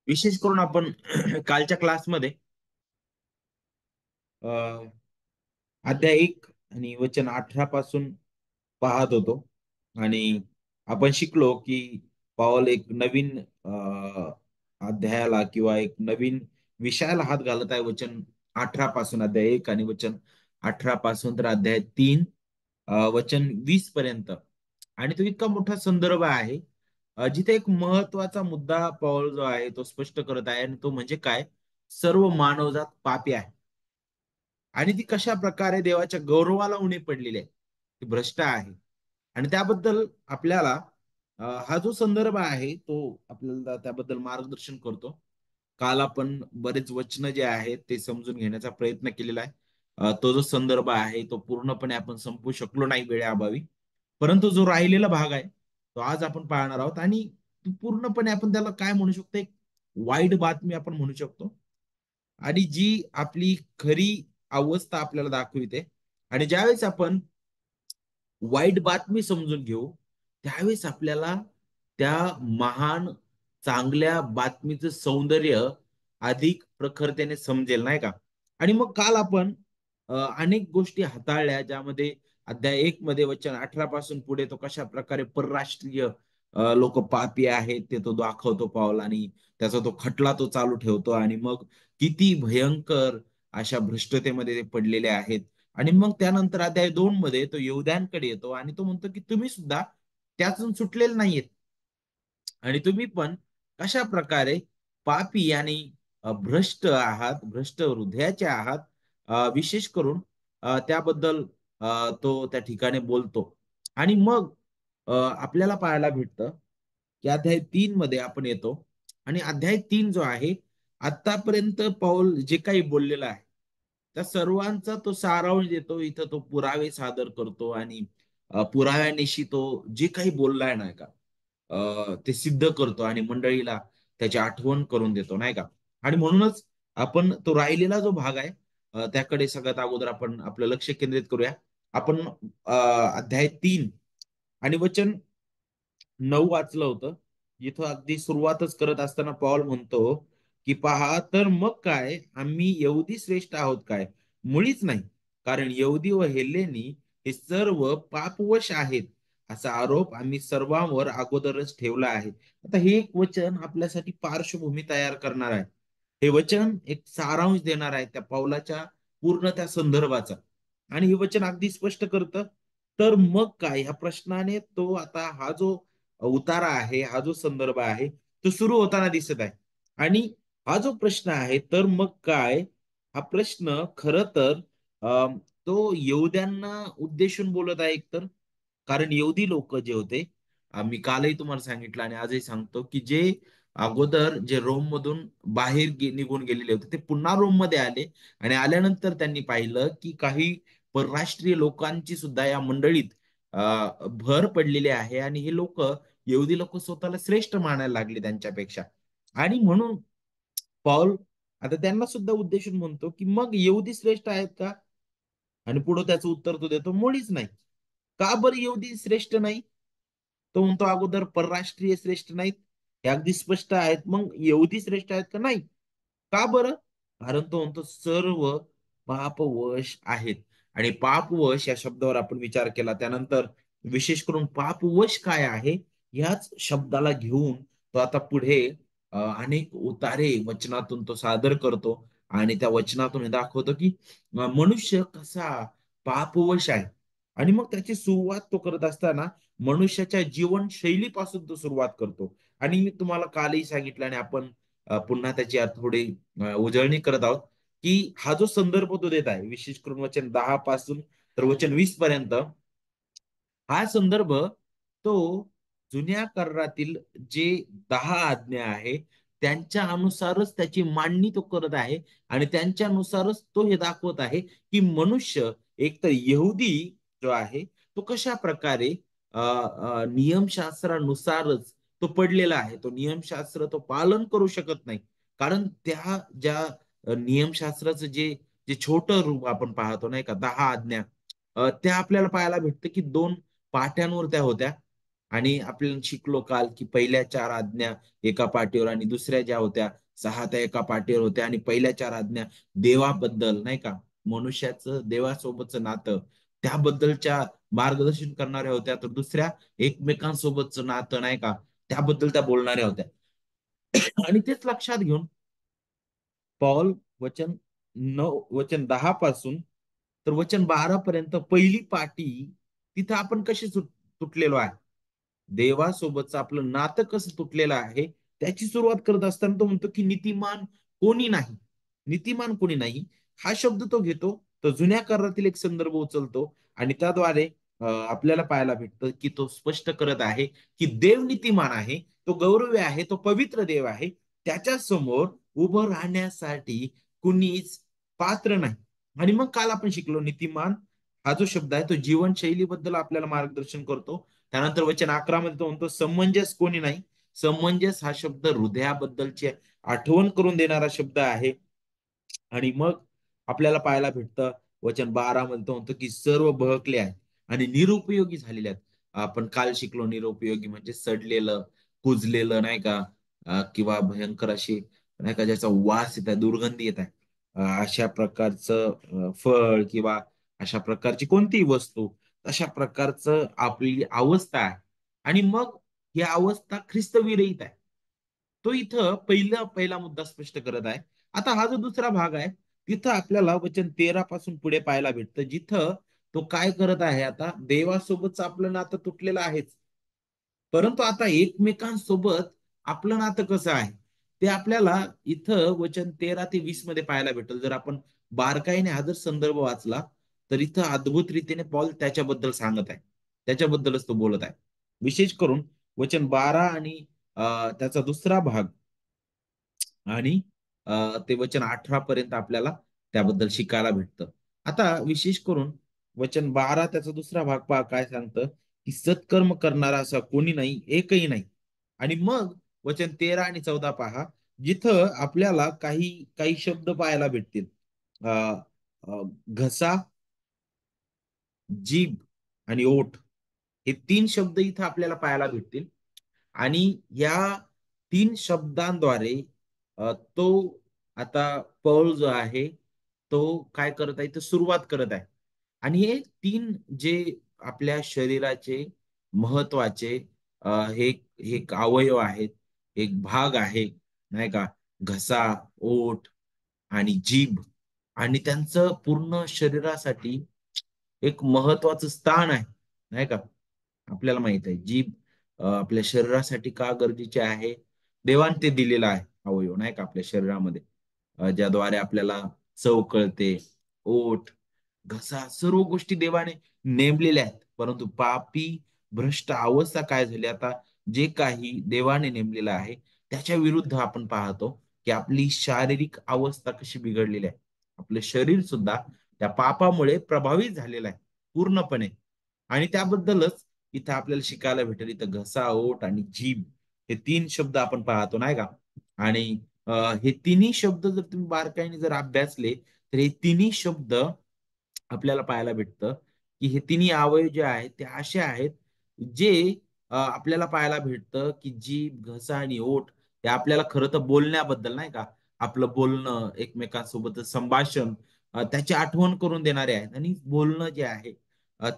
विशेष करून आपण कालच्या क्लासमध्ये अ, अध्याय 1 आणि वचन 18 पासून पाहत होतो. आणि आपण शिकलो की पाऊल एक नवीन अध्यायाला किंवा एक नवीन विषयाला हात घालत आहे. वचन 18 पासून अध्याय 1 आणि वचन 18 पासून तर अध्याय 3 वचन 20 पर्यंत. आणि तो इतका मोठा संदर्भ आहे, जिथे एक महत्वाचा मुद्दा पॉल जो आहे तो स्पष्ट करत आहे, आणि तो म्हणजे काय? सर्व मानवजात पापी आहे आणि ती कशा प्रकारे देवाच्या गौरवाला उणे पडलेली आहे, ती भ्रष्ट आहे. आणि त्याबद्दल आपल्याला हा जो संदर्भ आहे तो आपल्याला त्याबद्दल मार्गदर्शन करतो. काल आपण बरेच वचन जे आहेत ते समजून घेण्याचा प्रयत्न केलेला आहे. तो जो संदर्भ आहे तो पूर्णपणे आपण संपवू शकलो नाही वेळेअभावी, परंतु जो राहिलेला भाग आहे तो आज आपण पाहणार आहोत. आणि पूर्णपणे आपण त्याला काय म्हणू शकतो, एक वाईट बातमी आपण म्हणू शकतो, आणि जी आपली खरी अवस्था आपल्याला दाखविते. आणि ज्यावेळेस आपण वाईट बातमी समजून घेऊ, त्यावेळेस आपल्याला त्या महान चांगल्या बातमीचं सौंदर्य अधिक प्रखरतेने समजेल, नाही का? आणि मग काल आपण अनेक गोष्टी हाताळल्या, ज्यामध्ये अध्याय 1 मध्ये वचन 18 पासून पुढे तो कशा प्रकारे परराष्ट्रीय लोक पापी आहेत ते तो दाखवतो पाऊल, आणि त्याचा तो खटला तो चालू ठेवतो. आणि मग किती भयंकर अशा भ्रष्टतेमध्ये ते पडलेले आहेत. आणि मग त्यानंतर अध्याय 2 मध्ये तो यहूद्यांकडे येतो आणि तो म्हणतो की तुम्ही सुद्धा त्यातून सुटलेले नाहीयेत, आणि तुम्ही पण कशा प्रकारे पापी आणि भ्रष्ट आहात, भ्रष्ट हृदयाचे आहात. विशेष करून त्याबद्दल तो त्या ठिकाणी बोलतो. आणि मग आपल्याला पाहायला भेटतं की अध्याय 3 मध्ये आपण येतो. आणि अध्याय 3 जो आहे, आतापर्यंत पौल जे काही बोललेलं आहे त्या सर्वांचा तो सारांश देतो. इथं तो पुरावे सादर करतो, आणि पुराव्यानिशी तो जे काही बोललाय नाही का, ते सिद्ध करतो आणि मंडळीला त्याची आठवण करून देतो, नाही का? आणि म्हणूनच आपण तो राहिलेला जो भाग आहे त्याकडे सगळ्यात अगोदर आपण आपलं लक्ष केंद्रित करूया. आपण अध्याय 3 आणि वचन 9 वाचलं होतं. जिथं अगदी सुरुवातच करत असताना पॉल म्हणतो की पहा, तर मग काय आम्ही यहुदी श्रेष्ठ आहोत काय? मुळीच नाही. कारण यहुदी व हेलेनी हे सर्व पापवश आहेत, असा आरोप आम्ही सर्वांवर अगोदरच ठेवला आहे. आता हे एक वचन आपल्यासाठी पार्श्वभूमी तयार करणार आहे. हे वचन एक सारांश देणार आहे त्या पाऊलाच्या पूर्ण त्या संदर्भाचा. आणि हे वचन अगदी स्पष्ट करतं. तर मग काय, ह्या प्रश्नाने तो आता हा जो उतारा आहे, हा जो संदर्भ आहे तो सुरू होताना दिसत आहे. आणि हा जो प्रश्न आहे, तर मग काय, हा प्रश्न खर तर तो यहूद्यांना उद्देशून बोलत आहे एकतर. कारण यहुदी लोक जे होते, मी कालही तुम्हाला सांगितलं आणि आजही सांगतो की जे अगोदर जे रोम मधून बाहेर निघून गेलेले होते ते पुन्हा रोम मध्ये आले. आणि आल्यानंतर त्यांनी पाहिलं की काही परराष्ट्रीय लोकांची सुद्धा या मंडळीत भर पडलेली आहे, आणि हे लोक, यहुदी लोक स्वतःला श्रेष्ठ मानायला लागले त्यांच्यापेक्षा. आणि म्हणून पौल आता त्यांना सुद्धा उद्देशून म्हणतो की मग यहुदी श्रेष्ठ आहेत का? आणि पुढे त्याचं उत्तर तो देतो, मुळीच नाही. का बरं यहुदी श्रेष्ठ नाही? तो म्हणतो अगोदर परराष्ट्रीय श्रेष्ठ नाहीत, हे अगदी स्पष्ट आहेत. मग यहुदी श्रेष्ठ आहेत का? नाही. का बरं? कारण तो म्हणतो सर्व पापवश आहेत. आणि पापवश या शब्दावर आपण विचार केला त्यानंतर, विशेष करून पापवश काय आहे ह्याच शब्दाला घेऊन तो आता पुढे अनेक उतारे वचनातून तो सादर करतो. आणि त्या वचनातून हे दाखवतो की मनुष्य कसा पापवश आहे. आणि मग त्याची सुरुवात तो करत असताना मनुष्याच्या जीवनशैलीपासून तो सुरुवात करतो. आणि मी तुम्हाला कालही सांगितलं, आणि आपण पुन्हा त्याची थोडी उजळणी करत आहोत, की हा जो संदर्भ तो देत आहे, विशेष करून वचन 10 पासून तर वचन 20 पर्यंत, हा संदर्भ तो जुन्या करारातील जे 10 आज्ञा आहे त्यांच्या अनुसारच त्याची मांडणी तो करत आहे. आणि त्यांच्यानुसारच तो हे दाखवत आहे की मनुष्य एकतर यहुदी जो आहे तो कशा प्रकारे नियमशास्त्रानुसारच तो पडलेला आहे. तो नियमशास्त्र तो पालन करू शकत नाही. कारण त्या ज्या नियमशास्त्राचं जे जे छोटं रूप आपण पाहतो नाही का, 10 आज्ञा, त्या आपल्याला पाहायला भेटतं की 2 पाट्यांवर त्या होत्या. आणि आपण शिकलो काल की पहिल्या चार आज्ञा एका पाठीवर आणि दुसऱ्या ज्या होत्या सहा त्या एका पाठीवर होत्या आणि पहिल्या चार आज्ञा देवाबद्दल नाही का, मनुष्याचं देवासोबतचं नातं त्याबद्दलच्या मार्गदर्शन करणाऱ्या होत्या, तर दुसऱ्या एकमेकांसोबतचं नातं नाही का त्याबद्दल त्या बोलणाऱ्या होत्या. आणि तेच लक्षात घेऊन पॉल वचन 9 वचन 10 पासून तर वचन 12 पर्यंत पहिली पाटी तिथं आपण कशी तुटलेलो आहे, देवासोबतचं आपलं नातं कसं तुटलेलं आहे त्याची सुरुवात करत असताना तो म्हणतो की नीतिमान कोणी नाही. नीतिमान कोणी नाही हा शब्द तो घेतो, तो जुन्या करारातील एक संदर्भ उचलतो आणि त्याद्वारे आपल्याला पाहायला भेटतं की तो स्पष्ट करत आहे की देव नीतिमान आहे, तो गौरवी आहे, तो पवित्र देव आहे, त्याच्या समोर उभं राहण्यासाठी कुणीच पात्र नाही. आणि मग काल आपण शिकलो नीतिमान हा जो शब्द आहे तो जीवनशैलीबद्दल आपल्याला मार्गदर्शन करतो. त्यानंतर वचन 11 मध्ये तो म्हणतो समंजस कोणी नाही. समंजस हा शब्द हृदयाबद्दलची आठवण करून देणारा शब्द आहे. आणि मग आपल्याला पाहायला भेटतं वचन 12 मध्ये तो म्हणतो की सर्व बहकले आहेत आणि निरुपयोगी झालेले आहेत. आपण काल शिकलो निरुपयोगी म्हणजे सडलेलं, कुजलेलं नाही का, किंवा भयंकर अशी नाही का ज्याचा वास येत आहे, दुर्गंधी येत आहे, अशा प्रकारचं फळ किंवा अशा प्रकारची कोणतीही वस्तू, अशा प्रकारचं आपली अवस्था आहे. आणि मग ही अवस्था ख्रिस्तविरहित आहे. तो इथं पहिला मुद्दा स्पष्ट करत आहे. आता हा जो दुसरा भाग आहे तिथं आपल्याला वचन 13 पासून पुढे पाहायला भेटतं, जिथं तो काय करत आहे, आता देवासोबतच आपलं नातं तुटलेलं आहेच, परंतु आता एकमेकांसोबत आपलं नातं कसं आहे ते आपल्याला इथं वचन 13 ते 20 मध्ये पाहायला भेटेल. जर आपण बारकाईने हा जर संदर्भ वाचला तर इथं अद्भुत रीतीने पॉल त्याच्याबद्दल सांगत आहे, त्याच्याबद्दलच तो बोलत आहे. विशेष करून वचन 12 आणि त्याचा दुसरा भाग आणि ते वचन 18 पर्यंत आपल्याला त्याबद्दल शिकायला भेटतं. आता विशेष करून वचन 12 त्याचा दुसरा भाग पहा काय सांगतं, की सत्कर्म करणारा असा कोणी नाही, एकही नाही. आणि मग वचन 13 आणि 14 पहा, जिथं आपल्याला काही काही शब्द पाहायला भेटतील. अ, अ, घसा, जीभ आणि ओठ हे तीन शब्द इथं आपल्याला पाहायला भेटतील. आणि या तीन शब्दांद्वारे तो आता पौल जो आहे तो काय करत आहे तर सुरुवात करत आहे. आणि हे तीन जे आपल्या शरीराचे महत्वाचे हे हे एक अवयव आहेत, एक भाग आहे नाही का, घसा, ओठ आणि जीभ, आणि त्यांचं पूर्ण शरीरासाठी एक महत्वाचं स्थान आहे नाही का. आपल्याला माहित आहे जीभ आपल्या शरीरासाठी का गरजेचे आहे, देवाने ते दिलेलं आहे अवयव नाही का आपल्या शरीरामध्ये, ज्याद्वारे आपल्याला चव कळते. ओठ, घसा, सर्व गोष्टी देवाने नेमलेल्या आहेत, परंतु पापी भ्रष्ट अवस्था काय झाली आता, जे काही देवाने नेमलेलं आहे त्याच्या विरुद्ध आपण पाहतो की आपली शारीरिक अवस्था कशी बिघडलेली आहे. आपलं शरीर सुद्धा त्या पापामुळे प्रभावित झालेलं आहे पूर्णपणे. आणि त्याबद्दलच इथं आपल्याला शिकायला भेटेल. इथं घसा, ओठ आणि जीभ हे तीन शब्द आपण पाहतो नाही का. आणि हे तिन्ही शब्द जर तुम्ही बारकाईने जर अभ्यासले तर हे तिन्ही शब्द आपल्याला पाहायला भेटतं की हे तिन्ही अवयव जे आहेत ते असे आहेत जे आपल्याला पाहायला भेटतं की जीभ, घसा आणि ओठ हे आपल्याला खरं तर बोलण्याबद्दल नाही का, आपलं बोलणं एकमेकांसोबत संभाषण त्याची आठवण करून देणारे आहेत. आणि बोलणं जे आहे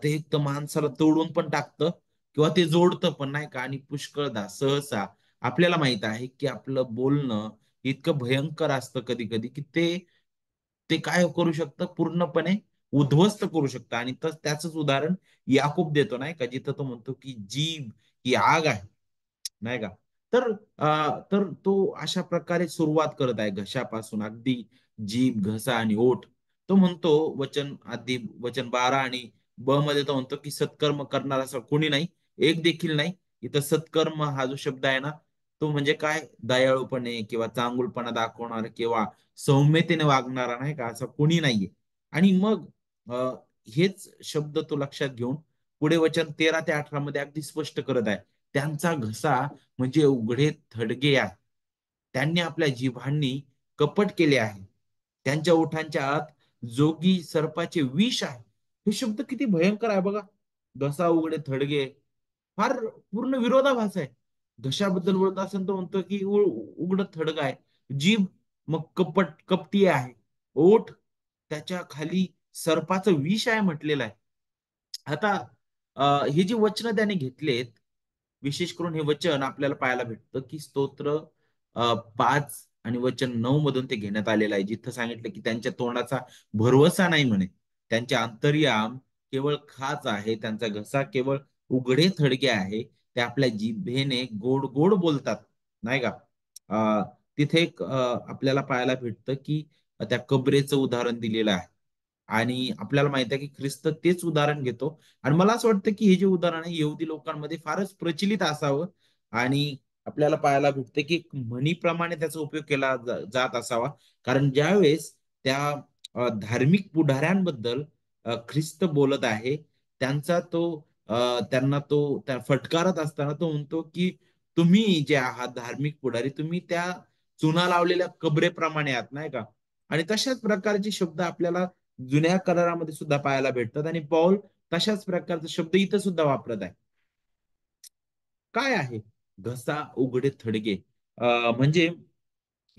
ते एक तर माणसाला तोडून पण टाकतं किंवा ते जोडतं पण नाही का. आणि पुष्कळदा सहसा आपल्याला माहित आहे की आपलं बोलणं इतकं भयंकर असतं कधी कधी की ते ते काय करू शकतं, पूर्णपणे उद्ध्वस्त करू शकतं. आणि त्याच उदाहरण याकूब देतो नाही का, जिथं तो म्हणतो की जीभ ही आग आहे नाही का. तर तर तो अशा प्रकारे सुरुवात करत आहे घशापासून अगदी जीभ, घसा आणि ओठ. तो म्हणतो वचन 12 आणि ब मध्ये तो म्हणतो की सत्कर्म करणार असं कोणी नाही, एक देखील नाही. इथं सत्कर्म हा जो शब्द आहे ना, तो म्हणजे काय, दयाळूपणे किंवा चांगुलपणा दाखवणार किंवा सौम्यतेने वागणारा नाही का असं कोणी नाहीये. आणि मग अ, हेच शब्द तो लक्षात घेऊन पुढे वचन 13 ते 18 मध्ये अगदी स्पष्ट करत आहे. त्यांचा घसा म्हणजे उघडे थडगे आहे. त्यांनी आपल्या जिव्हांनी कपट केले आहे. त्यांच्या ओठांच्या आत जोगी सर्पाचे विष आहे. हे शब्द किती भयंकर आहे बघा. घसा उघडे थडगे, फार पूर्ण विरोधाभास आहे. घशाबद्दल बोलत असेल तर म्हणतो की उघड थडग आहे. जीभ मग कपटी आहे. ओठ त्याच्या खाली सर्पाचं विष आहे म्हटलेलं आहे. आता हे जी वचनं त्याने घेतलेत, विशेष करून हे वचन आपल्याला पाहायला भेटतं की स्तोत्र 5 आणि वचन 9 मधून ते घेण्यात आलेलं आहे. जिथं सांगितलं की त्यांच्या तोंडाचा भरवसा नाही म्हणे. त्यांचे अंतर्याम केवळ खाच आहे. त्यांचा घसा केवळ उघडे थडके आहे. ते आपल्या जिभेने गोड गोड बोलतात, नाही का? अ, तिथे एक आपल्याला पाहायला भेटतं की त्या कबरेचं उदाहरण दिलेलं आहे. आणि आपल्याला माहित आहे की ख्रिस्त तेच उदाहरण घेतो. आणि मला असं वाटतं की हे जे उदाहरण आहे यहुदी लोकांमध्ये फारच प्रचलित असावं. आणि आपल्याला पाहायला भेटतं की एक म्हणीप्रमाणे त्याचा उपयोग केला जात असावा. कारण ज्यावेळेस त्या धार्मिक पुढाऱ्यांबद्दल ख्रिस्त बोलत आहे, त्यांचा तो त्यांना तो त्या फटकारत असताना तो म्हणतो की तुम्ही जे आहात धार्मिक पुढारी, तुम्ही त्या चुना लावलेल्या कबरेप्रमाणे आहात, नाही का? आणि तशाच प्रकारचे शब्द आपल्याला जुन्या करारामध्ये सुद्धा पाहायला भेटतात. आणि पौल तशाच प्रकारचा शब्द इथं सुद्धा वापरत आहे. काय आहे घसा उघडे थडगे? म्हणजे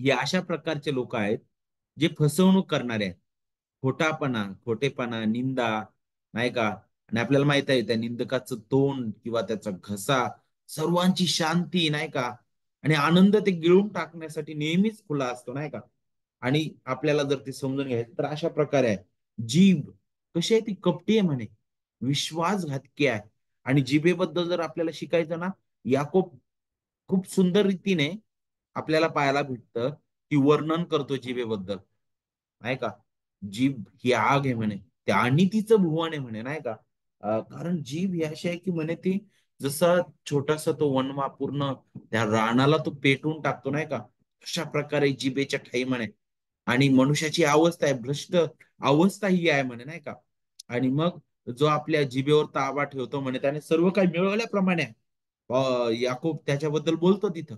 हे अशा प्रकारचे लोक आहेत जे फसवणूक करणारे आहेत. खोटेपणा, निंदा, नाही का? आणि आपल्याला माहित आहे त्या निंदकाचं तोंड किंवा त्याचा घसा सर्वांची शांती, नाही का, आणि आनंद ते गिळून टाकण्यासाठी नेहमीच खुला असतो, नाही का? आणि आपल्याला जर ते समजून घ्यायचं तर अशा प्रकारे आहे. जीभ कशी आहे ती कपटी आहे म्हणे, विश्वासघातकी आहे. आणि जिभेबद्दल जर आपल्याला शिकायचं ना, याकोब खूप सुंदर रीतीने आपल्याला पाहायला भेटतं की वर्णन करतो जिभेबद्दल, नाही का? जीभ ही आग आहे म्हणे, त्या आणि तिचं भुवन आहे म्हणे, नाही का? कारण जीभ ही अशी आहे की म्हणे ती जसा छोटासा तो वनवा पूर्ण त्या रानाला तो पेटवून टाकतो, नाही का? अशा प्रकारे जिभेच्या ठाई म्हणे. आणि मनुष्याची अवस्था आहे, भ्रष्ट अवस्था ही आहे म्हणे, नाही का? आणि मग जो आपल्या जिभेवर ताबा ठेवतो म्हणे त्याने सर्व काही मिळवल्याप्रमाणे आहे. याकोब त्याच्याबद्दल बोलतो तिथं.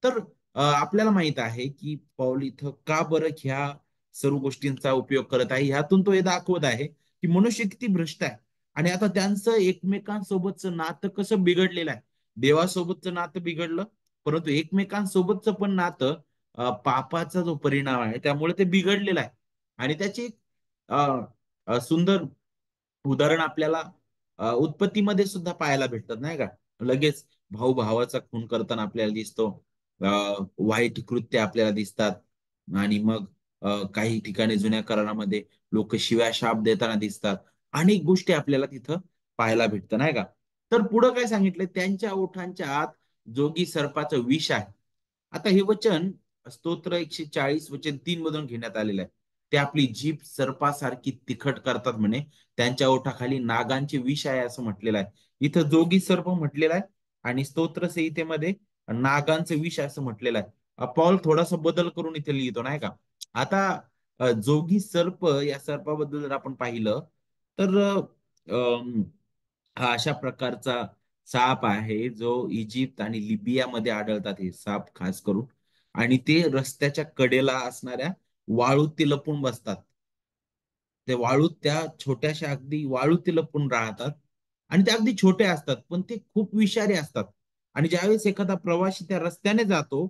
तर आपल्याला माहित आहे की पौल इथं का बरं ह्या सर्व गोष्टींचा उपयोग करत आहे. ह्यातून तो हे दाखवत आहे की मनुष्य किती भ्रष्ट आहे. आणि आता त्यांचं एकमेकांसोबतचं नातं कसं बिघडलेलं आहे. देवासोबतचं नातं बिघडलं, परंतु एकमेकांसोबतचं पण नातं पापाचा जो परिणाम आहे त्यामुळे ते बिघडलेलं आहे. आणि त्याची एक अ, सुंदर उदाहरण आपल्याला उत्पत्तीमध्ये सुद्धा पाहायला भेटतात, नाही का? लगेच भाऊ भावाचा खून करताना आपल्याला दिसतो. अ, वाईट कृत्य आपल्याला दिसतात. आणि मग काही ठिकाणी जुन्या करारामध्ये लोक शिव्या शाप देताना दिसतात. अनेक गोष्टी आपल्याला तिथं पाहायला भेटतं, नाही का? तर पुढं काय सांगितलं, त्यांच्या ओठांच्या आत जोगी सर्पाचं विष आहे. आता हे वचन स्तोत्र 140 वचन 3 मधून घेण्यात आलेलं आहे. ते आपली जीभ सर्पासारखी तिखट करतात म्हणे. त्यांच्या ओठाखाली नागांचे विष आहे असं म्हटलेलं आहे. इथं जोगी सर्प म्हटलेला आहे आणि स्तोत्र संहितेमध्ये नागांचं विष असं म्हटलेलं आहे. पॉल थोडासा बदल करून इथे लिहितो, नाही का? आता जोगी सर्प या सर्पाबद्दल जर आपण पाहिलं तर हा अशा प्रकारचा साप आहे जो इजिप्त आणि लिबियामध्ये आढळतात, हे साप खास करून. आणि ते रस्त्याच्या कडेला असणाऱ्या वाळूत ते लपून बसतात. ते वाळूत त्या छोट्याशा अगदी वाळूत ते लपून राहतात. आणि ते अगदी छोटे असतात पण ते खूप विषारी असतात. आणि ज्यावेळेस एखादा प्रवासी त्या रस्त्याने जातो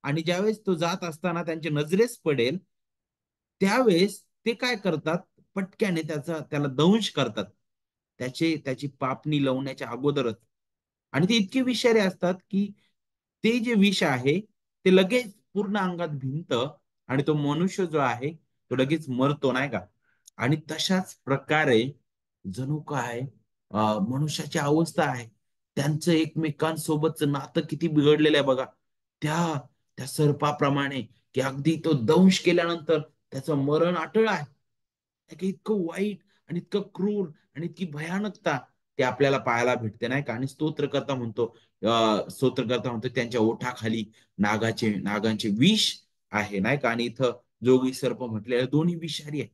आणि ज्यावेळेस तो जात असताना त्यांच्या नजरेस पडेल, त्यावेळेस ते काय करतात, पटक्याने त्याला दंश करतात, त्याची पापणी लावण्याच्या अगोदरच. आणि ते इतके विषारी असतात की ते जे विष आहे ते लगेच पूर्ण अंगात भिनतं आणि तो मनुष्य जो आहे तो लगेच मरतो, नाही का? आणि तशाच प्रकारे जणू काय मनुष्याची अवस्था आहे. त्यांचं एकमेकांसोबतचं नातं किती बिघडलेलं आहे बघा. त्या त्या सर्पाप्रमाणे की अगदी तो दंश केल्यानंतर त्याचं मरण अटळ आहे. की इतकं वाईट आणि इतकं क्रूर आणि इतकी भयानकता ते आपल्याला पाहायला भेटते, नाही का? आणि स्तोत्रकर्ता म्हणतो त्यांच्या ओठाखाली नागांचे विष आहे, नाही का? आणि इथं जोगी सर्प म्हटलेलं दोन्ही विषारी आहे.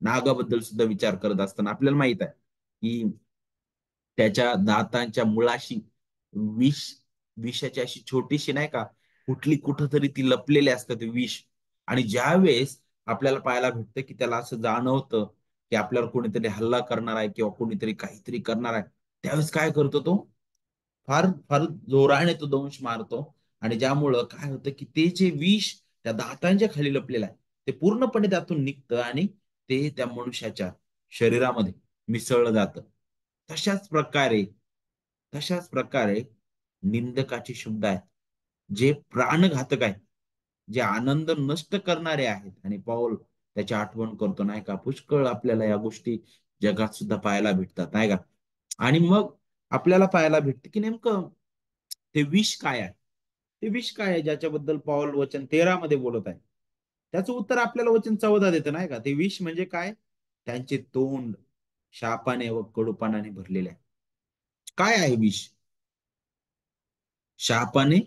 नागाबद्दल सुद्धा विचार करत असताना आपल्याला माहित आहे की त्याच्या दातांच्या मुळाशी विष विषाची अशी छोटीशी, नाही का, कुठली कुठंतरी ती लपलेली असतं ते विष. आणि ज्या वेळेस आपल्याला पाहायला भेटतं की त्याला असं जाणवतं की आपल्यावर कोणीतरी हल्ला करणार आहे किंवा कोणीतरी काहीतरी करणार आहे, त्यावेळेस काय करतो तो? फार फार जोराने तो दंश मारतो. आणि ज्यामुळं काय होतं की ते जे विष त्या दातांच्या खाली लपलेलं आहे ते पूर्णपणे त्यातून निघतं आणि ते त्या मनुष्याच्या शरीरामध्ये मिसळलं जातं. तशाच प्रकारे तशाच प्रकारे निंदकाचे शब्द आहेत, जे प्राणघातक आहेत, जे आनंद नष्ट करणारे आहेत. आणि पाऊल त्याची आठवण करतो नाही का. पुष्कळ आपल्याला या गोष्टी जगात सुद्धा पाहायला भेटतात नाही का. आणि मग आपल्याला पाहायला भेटते की नेमकं ते विष काय आहे. ते विष काय आहे ज्याच्याबद्दल पॉल वचन 13 मध्ये बोलत आहे. त्याचं उत्तर आपल्याला वचन 14 देतं नाही का. ते विष म्हणजे काय? त्यांचे तोंड शापाने व कडूपणाने भरलेले आहे. काय आहे विष? शापाने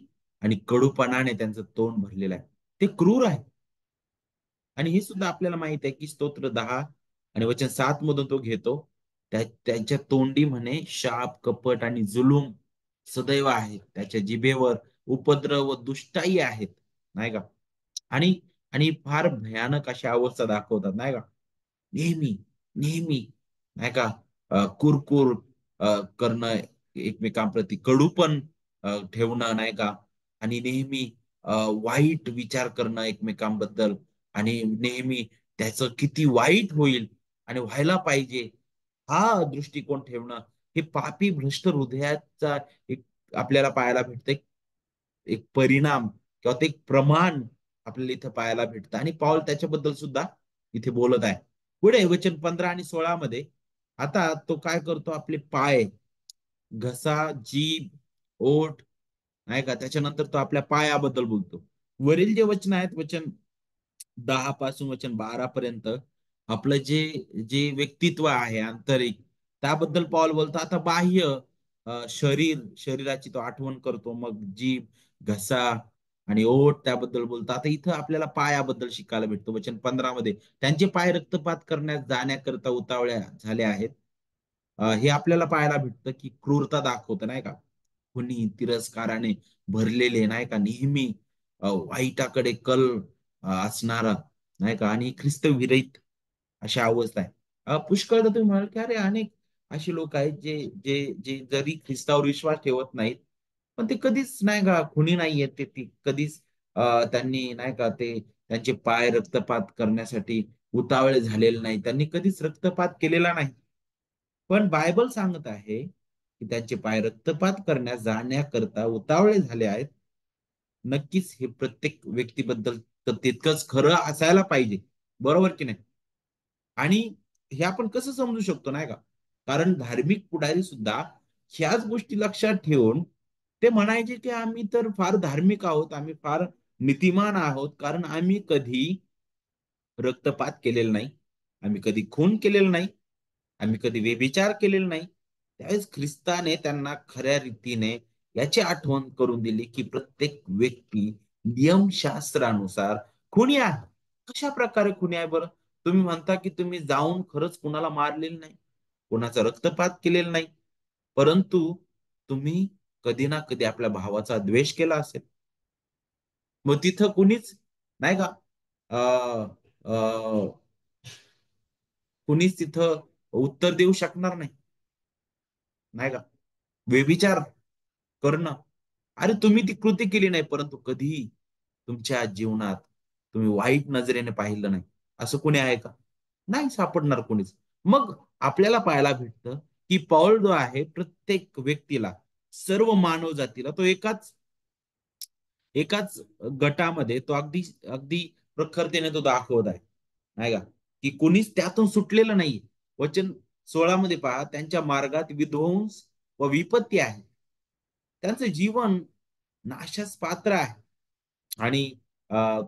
आणि कडूपणाने त्यांचं तोंड भरलेलं आहे. ते क्रूर आहे. आणि हे सुद्धा आपल्याला माहित आहे की स्तोत्र 10 आणि वचन 7 मधून तो घेतो. त्यांच्या तोंडी म्हणे शाप, कपट आणि जुलूम सदैव आहे. त्याच्या जिभेवर उपद्रव व दुष्टाई आहेत, नाही का. आणि आणि फार भयानक अशी अवस्था दाखवतात नाही का. नेहमी नेहमी नाही का कुरकुर करणं, एकमेकांप्रती कडूपण ठेवणं नाही का. आणि नेहमी वाईट विचार करणं एकमेकांबद्दल. आणि नेहमी त्याचं किती वाईट होईल आणि व्हायला पाहिजे हा दृष्टिकोन ठेवणं, हे पापी भ्रष्ट हृदयाचा एक आपल्याला पाहायला भेटतं. एक परिणाम किंवा ते एक प्रमाण आपल्याला इथं पाहायला भेटतं. आणि पॉल त्याच्याबद्दल सुद्धा इथे बोलत आहे. पुढे वचन 15 आणि 16 मध्ये आता तो काय करतो, आपले पाय, घसा, जीभ, ओठ नाही का. त्याच्यानंतर तो आपल्या पायाबद्दल बोलतो. वरील जे वचन आहेत, वचन 10 पासून वचन 12 पर्यंत, आपलं जे जे व्यक्तित्व आहे आंतरिक, त्याबद्दल पॉल बोलतो. आता बाह्य शरीराची तो आठवण करतो. मग जीभ, घसा आणि ओठ त्याबद्दल बोलतो. आता इथं आपल्याला पायाबद्दल शिकायला भेटतो. वचन 15 मध्ये त्यांचे पाय रक्तपात करण्यास जाण्याकरता उतावळ्या झाले आहेत. हे आपल्याला पाहायला भेटतं की क्रूरता दाखवतं नाही का. कुणी तिरस्काराने भरलेले नाही का, नेहमी वाईटाकडे कल असणारा नाही का. आणि ख्रिस्त विरहित अशी अवस्था आहे. पुष्कळदा तुम्ही म्हणाल की अरे अनेक असे लोक आहेत जे जे जे जरी ख्रिस्तावर विश्वास ठेवत नाहीत, पण ते कधीच नाही का खुनी नाही आहेत. ते कधीच त्यांनी नाही का ते त्यांचे पाय रक्तपात करण्यासाठी उतावळे झालेले नाही. त्यांनी कधीच रक्तपात केलेला नाही. पण बायबल सांगत आहे की त्यांचे पाय रक्तपात करण्यास जाण्याकरता उतावळे झाले आहेत. नक्कीच हे प्रत्येक व्यक्तीबद्दल तर तितकंच खरं असायला पाहिजे. बरोबर की नाही. आणि हे आपण कसं समजू शकतो नाही का. कारण धार्मिक पुढारी सुद्धा ह्याच गोष्टी लक्षात ठेवून ते म्हणायचे की आम्ही तर फार धार्मिक आहोत, आम्ही फार नीतिमान आहोत, कारण आम्ही कधी रक्तपात केलेला नाही, आम्ही कधी खून केलेला नाही, आम्ही कधी व्यभिचार केलेला नाही. त्यावेळेस ख्रिस्ताने त्यांना खऱ्या रीतीने याची आठवण करून दिली की प्रत्येक व्यक्ती नियमशास्त्रानुसार खुनी आहे. कशा प्रकारे खुनी आहे बरं? तुम्ही म्हणता की तुम्ही जाऊन खरंच कुणाला मारलेलं नाही, कुणाचा रक्तपात केलेला नाही, परंतु तुम्ही कधी ना कधी आपल्या भावाचा द्वेष केला असेल. मग तिथं कुणीच नाही का अ, अ, कुणीच तिथं उत्तर देऊ शकणार नाही, नाही का. व्यभिचार करणं, अरे तुम्ही ती कृती केली नाही, परंतु कधीही तुमच्या जीवनात तुम्ही वाईट नजरेने पाहिलं नाही, असं कोणी आहे का? नाही सापडणार कोणीच. मग आपल्याला पाहायला भेटतं की पौल जो आहे प्रत्येक व्यक्तीला, सर्व मानव जातीला तो एकाच एकाच गटामध्ये तो अगदी अगदी प्रखरतेने तो दाखवत आहे, नाही का. की कोणीच त्यातून सुटलेलं नाही. वचन 16 मध्ये पहा, त्यांच्या मार्गात विध्वंस व विपत्ती आहे, त्यांचं जीवन नाशास पात्र आहे. आणि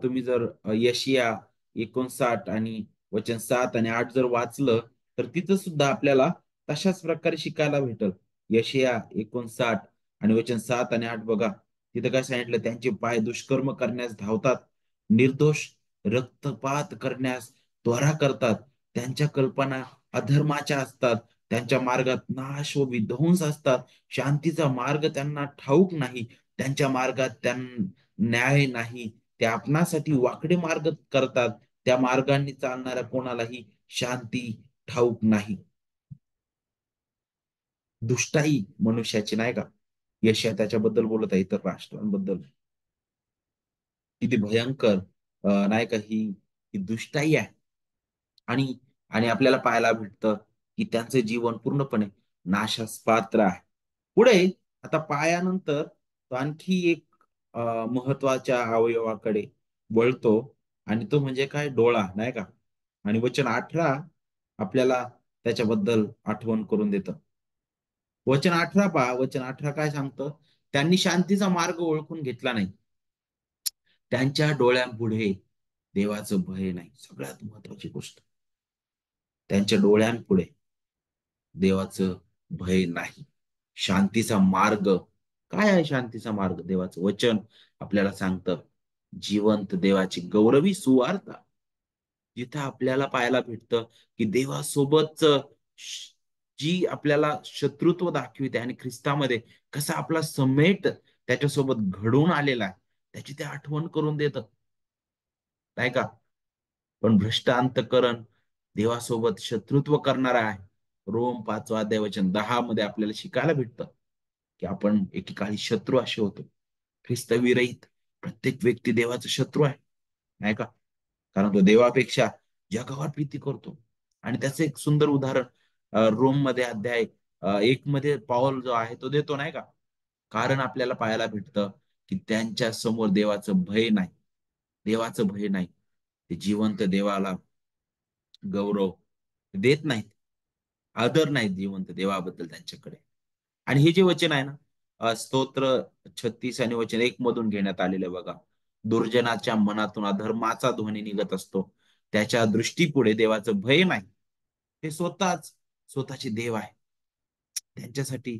तुम्ही जर यशिया 59 आणि वचन 7 आणि 8 जर वाचलं, तर तिथं सुद्धा आपल्याला तशाच प्रकारे शिकायला भेटल. यशिया 59 आणि वचन 7 आणि 8 बघा. तिथं काय सांगितलं, त्यांचे पाय दुष्कर्म करण्यास धावतात, निर्दोष रक्तपात करण्यास त्वरा करतात, त्यांच्या कल्पना अधर्माच्या असतात, त्यांच्या मार्गात नाश व विध्वंस असतात, शांतीचा मार्ग त्यांना ठाऊक नाही, त्यांच्या मार्गात न्याय नाही, ते आपणासाठी वाकडे मार्ग करतात, त्या मार्गाने चालणाऱ्या कोणालाही शांती ठाऊक नाही. दुष्टाई मनुष्याची नाही का. यशया त्याच्याबद्दल बोलत आहे, इतर राष्ट्रांबद्दल. किती भयंकर नाही का ही दुष्टाई आहे. आणि आणि आपल्याला पाहायला भेटतं, की त्यांचं जीवन पूर्णपणे नाशास पात्र आहे. पुढे आता पायानंतर तो आणखी एक महत्वाच्या अवयवाकडे वळतो आणि तो म्हणजे काय डोळा, नाही का? आणि वचन 18 आपल्याला त्याच्याबद्दल आठवण करून देतं. वचन 18 पहा, वचन 18 काय सांगतं? त्यांनी शांतीचा मार्ग ओळखून घेतला नाही. त्यांच्या डोळ्यांपुढे देवाचं भय नाही. सगळ्यात महत्वाची गोष्ट. त्यांच्या डोळ्यांपुढे देवाचं भय नाही. शांतीचा मार्ग काय आहे? शांतीचा मार्ग देवाचं वचन आपल्याला सांगतं, जिवंत देवाची गौरवी सुवार्ता. जिथं आपल्याला पाहायला भेटतं की देवासोबतच जी आपल्याला शत्रुत्व दाखविते आणि ख्रिस्तामध्ये कसा आपला समेट त्याच्यासोबत घडून आलेला आहे, त्याची ते आठवण करून देतं, नाही का? पण भ्रष्ट अंतःकरण देवासोबत शत्रुत्व करणारा आहे. रोम 5 अध्याय वचन 10 मध्ये आपल्याला शिकायला भेटतं की आपण एकेकाळी शत्रू असे होतो. ख्रिस्त विरहित प्रत्येक व्यक्ती देवाचा शत्रू आहे, नाही का? कारण तो देवापेक्षा जगावर प्रीती करतो. आणि त्याचं एक सुंदर उदाहरण रोम मध्ये अध्याय 1 मध्ये पौल जो आहे तो देतो, नाही का? कारण आपल्याला पाहायला भेटतं की त्यांच्या समोर देवाचं भय नाही. देवाचं भय नाही. ते जिवंत देवाला गौरव देत नाहीत. आदर नाहीत जिवंत देवाबद्दल त्यांच्याकडे. आणि हे जे वचन आहे ना, स्तोत्र 36 आणि वचन 1 मधून घेण्यात आलेलं आहे बघा. दुर्जनाच्या मनातून अधर्माचा ध्वनी निघत असतो. त्याच्या दृष्टीपुढे देवाचं भय नाही. ते स्वतःचे देव आहे. त्यांच्यासाठी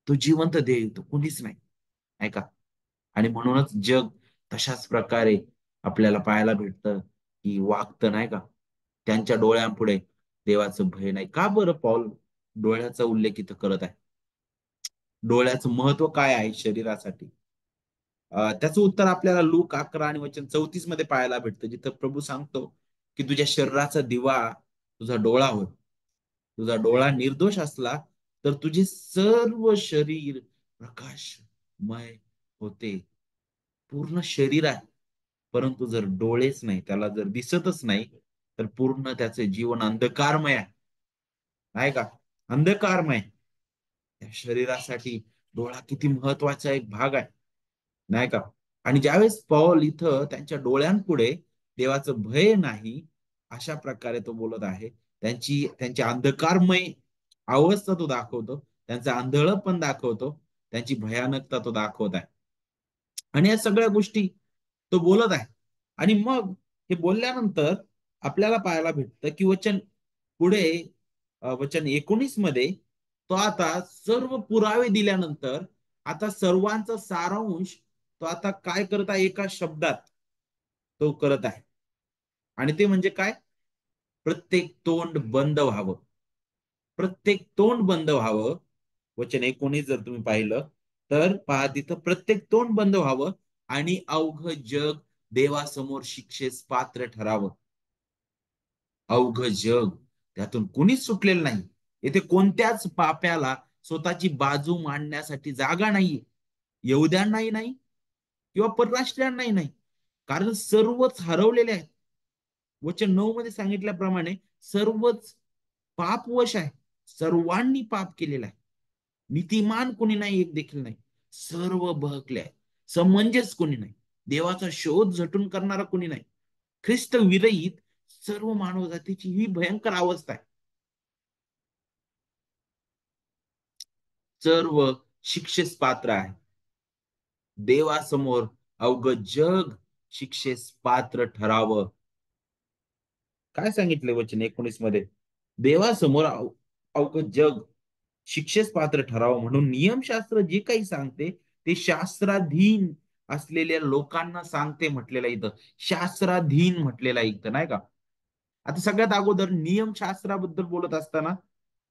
तो जिवंत देव, तो कोणीच नाही, नाही का? आणि म्हणूनच जग तशाच प्रकारे आपल्याला पाहायला भेटतं की वागतं, नाही का? त्यांच्या डोळ्यांपुढे देवाचं भय नाही. का बरं पौल डोळ्याचा उल्लेख इथं करत आहे? डोळ्याचं महत्व काय आहे शरीरासाठी? त्याचं उत्तर आपल्याला लूक 11 आणि वचन 34 मध्ये पाहायला भेटतं, जिथं प्रभू सांगतो की तुझ्या शरीराचा दिवा तुझा डोळा होय. तुझा डोळा निर्दोष असला तर तुझे सर्व शरीर प्रकाशमय होते. पूर्ण शरीर आहे, परंतु जर डोळेच नाही, त्याला जर दिसतच नाही, तर पूर्ण त्याचे जीवन अंधकारमय आहे, नाही का? अंधकारमय. त्या शरीरासाठी डोळा किती महत्वाचा एक भाग आहे, नाही का? आणि ज्यावेळेस पौल इथं त्यांच्या डोळ्यांपुढे देवाचं भय नाही अशा प्रकारे तो बोलत आहे, त्यांची अंधकारमय अवस्था तो दाखवतो, त्यांचा आंधळपण दाखवतो, त्यांची भयानकता तो दाखवत आहे. आणि या सगळ्या गोष्टी तो बोलत आहे. आणि मग हे बोलल्यानंतर आपल्याला पाहायला भेटतं की पुढे वचन 19 मध्ये तो आता सर्व पुरावे दिल्यानंतर आता सर्वांचा सारांश तो आता काय करत आहे? एका शब्दात तो करत आहे. आणि ते म्हणजे काय? प्रत्येक तोंड बंद व्हावं. प्रत्येक तोंड बंद व्हावं. वचन 19 जर तुम्ही पाहिलं तर पहा तिथं प्रत्येक तोंड बंद व्हावं आणि अवघ जग देवासमोर शिक्षेस पात्र ठरावं. अवघ जग त्यातून कुणीच सुटलेलं नाही. येथे कोणत्याच पाप्याला स्वतःची बाजू मांडण्यासाठी जागा नाहीये. यहुद्यांनाही नाही किंवा परराष्ट्रीयांनाही नाही. कारण सर्वच हरवलेले आहेत. वचन 9 मध्ये सांगितल्याप्रमाणे सर्वच पापवश आहे. सर्वांनी पाप केलेला आहे. नीतिमान कोणी नाही, एक देखील नाही. सर्व बहकले आहे. समंजस कोणी नाही. देवाचा शोध झटून करणारा कोणी नाही. ख्रिस्त विरहित सर्व मानवजातीची ही भयंकर अवस्था आहे. सर्व शिक्षेस पात्र आहे. देवासमोर अवघ जग शिक्षेस पात्र ठरावं. काय सांगितले वचन 19 मध्ये? देवासमोर अवघ जग शिक्षेस पात्र ठरावं म्हणून नियमशास्त्र जे काही सांगते ते शास्त्राधीन असलेल्या लोकांना सांगते म्हटलेलं इथं. शास्त्राधीन म्हटलेलं इथं, नाही का? आता सगळ्यात अगोदर नियमशास्त्राबद्दल बोलत असताना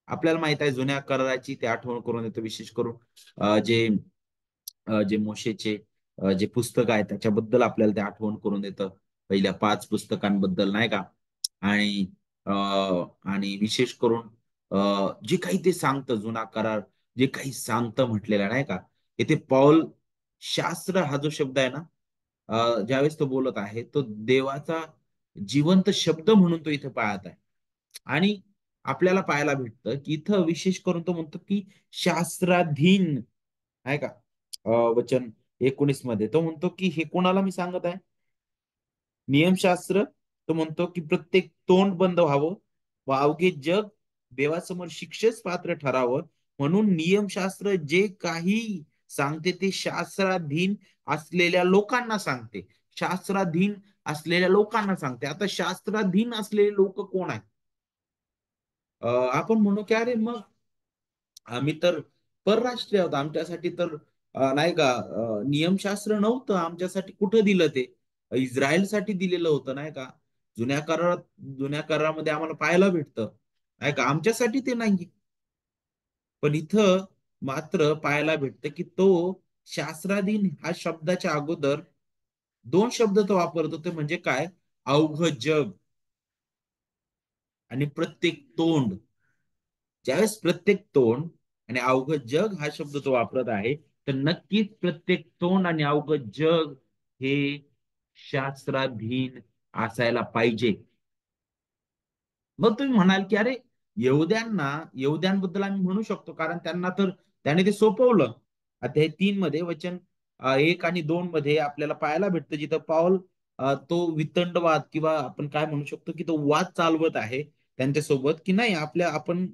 आपल्याला माहित आहे जुन्या कराराची ते आठवण करून येतं, विशेष करून जे मोशेचे जे पुस्तक आहे त्याच्याबद्दल आपल्याला ते आठवण करून देतं, पहिल्या 5 पुस्तकांबद्दल, नाही का? आणि आणि विशेष करून जे काही ते सांगतं जुना करार जे काही सांगतं म्हटलेलं आहे, नाही का? येथे पौल शास्त्र हा जो शब्द आहे ना, ज्यावेळेस तो बोलत आहे तो देवाचा जिवंत शब्द म्हणून तो इथे पाहत आहे. आणि आपल्याला पाहायला भेटतं की इथं विशेष करून तो म्हणतो की शास्त्राधीन आहे का. वचन 19 मध्ये तो म्हणतो की हे कोणाला मी सांगत आहे, नियमशास्त्र. तो म्हणतो की प्रत्येक तोंड बंद व्हावं व अवघे जग देवासमोर शिक्षेस पात्र ठरावं, म्हणून नियमशास्त्र जे काही सांगते ते शास्त्राधीन असलेल्या लोकांना सांगते. शास्त्राधीन असलेल्या लोकांना सांगते. आता शास्त्राधीन असलेले लोक कोण आहेत? आपण म्हणू की अरे मग आम्ही तर परराष्ट्रीय आहोत, आमच्यासाठी तर नाही का नियमशास्त्र नव्हतं, आमच्यासाठी कुठं दिलं ते? इस्रायलसाठी दिलेलं होतं नाही का. जुन्या करारात, जुन्या करारामध्ये आम्हाला पाहायला भेटतं नाही का, आमच्यासाठी ते नाही. पण इथं मात्र पाहायला भेटतं की तो शास्त्राधीन ह्या शब्दाच्या अगोदर दोन शब्द तो वापरतो, ते म्हणजे काय? अवघ जग आणि प्रत्येक तोंड. ज्यावेळेस प्रत्येक तोंड आणि अवघड जग हा शब्द तो वापरत आहे, तर नक्कीच प्रत्येक तोंड आणि अवघड जग हे शास्त्राधीन असायला पाहिजे. मग तुम्ही म्हणाल की अरे, यहूद्यांबद्दल आम्ही म्हणू शकतो, कारण त्यांना तर त्याने ते सोपवलं. अध्याय 3 मध्ये वचन 1 आणि 2 मध्ये आपल्याला पाहायला भेटतं, जिथं पाऊल तो वितंडवाद किंवा आपण काय म्हणू शकतो की तो वाद चालवत आहे त्यांच्यासोबत, की नाही आपल्या आपण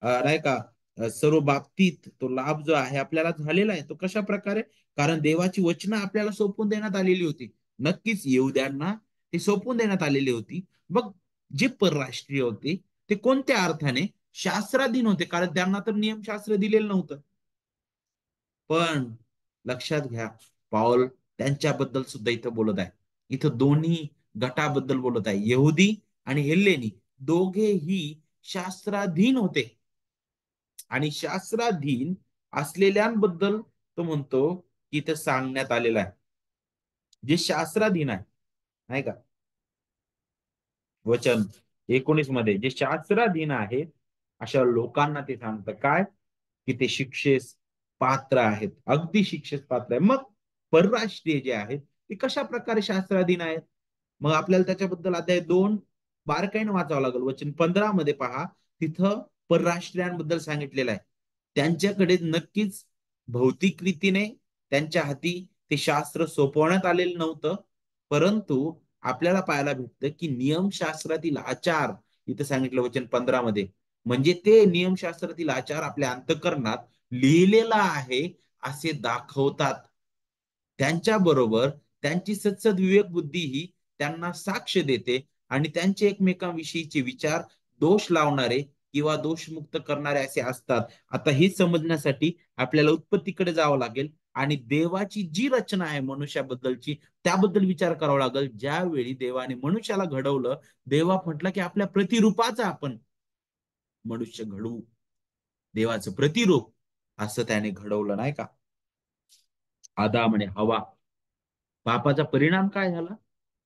नाही का सर्व बाबतीत तो लाभ जो आहे आपल्याला झालेला आहे, तो कशा प्रकारे? कारण देवाची वचनं आपल्याला सोपवून देण्यात आलेली होती. नक्कीच यहूद्यांना ती सोपवून देण्यात आलेली होती. मग जे परराष्ट्रीय होते ते कोणत्या अर्थाने शास्त्राधीन होते, कारण त्यांना तर नियमशास्त्र दिलेलं नव्हतं. पण लक्षात घ्या, पाऊल त्यांच्याबद्दल सुद्धा इथं बोलत आहे. इथं दोन्ही गटाबद्दल बोलत आहे. यहुदी आणि हेल्लेनी दोघेही शास्त्राधीन होते. आणि शास्त्राधीन असलेल्यांबद्दल तो म्हणतो की इथं सांगण्यात आलेलं आहे, जे शास्त्राधीन आहे नाही का. वचन 19 मध्ये जे शास्त्राधीन आहेत अशा लोकांना ते सांगतं काय, की ते शिक्षेस पात्र आहेत, अगदी शिक्षेस पात्र आहे. मग परराष्ट्रीय जे आहेत ते कशा प्रकारे शास्त्राधीन आहेत? मग आपल्याला त्याच्याबद्दल अध्याय 2 बारकाईने वाचावं लागेल. वचन 15 मध्ये पहा, तिथं परराष्ट्रीयांबद्दल सांगितलेलं आहे. त्यांच्याकडे नक्कीच भौतिक रीतीने त्यांच्या हाती ते शास्त्र सोपवण्यात आलेलं नव्हतं, परंतु आपल्याला पाहायला भेटतं की नियमशास्त्रातील आचार इथं सांगितलं वचन 15 मध्ये, म्हणजे ते नियमशास्त्रातील आचार आपल्या अंतःकरणात लिहिलेला आहे असे दाखवतात. त्यांच्याबरोबर त्यांची सत्सद विवेक बुद्धी ही त्यांना साक्ष देते आणि त्यांचे एकमेकांविषयीचे विचार दोष लावणारे किंवा दोषमुक्त करणारे असे असतात. आता हे समजण्यासाठी आपल्याला उत्पत्तीकडे जावं लागेल आणि देवाची जी रचना आहे मनुष्याबद्दलची त्याबद्दल विचार करावा लागेल. ज्यावेळी देवाने मनुष्याला घडवलं, देवा म्हटलं की आपल्या प्रतिरूपाचा आपण मनुष्य घडवू. देवाचं प्रतिरूप असं त्याने घडवलं नाही का. आदाम आणि हवा, पापाचा परिणाम काय झाला?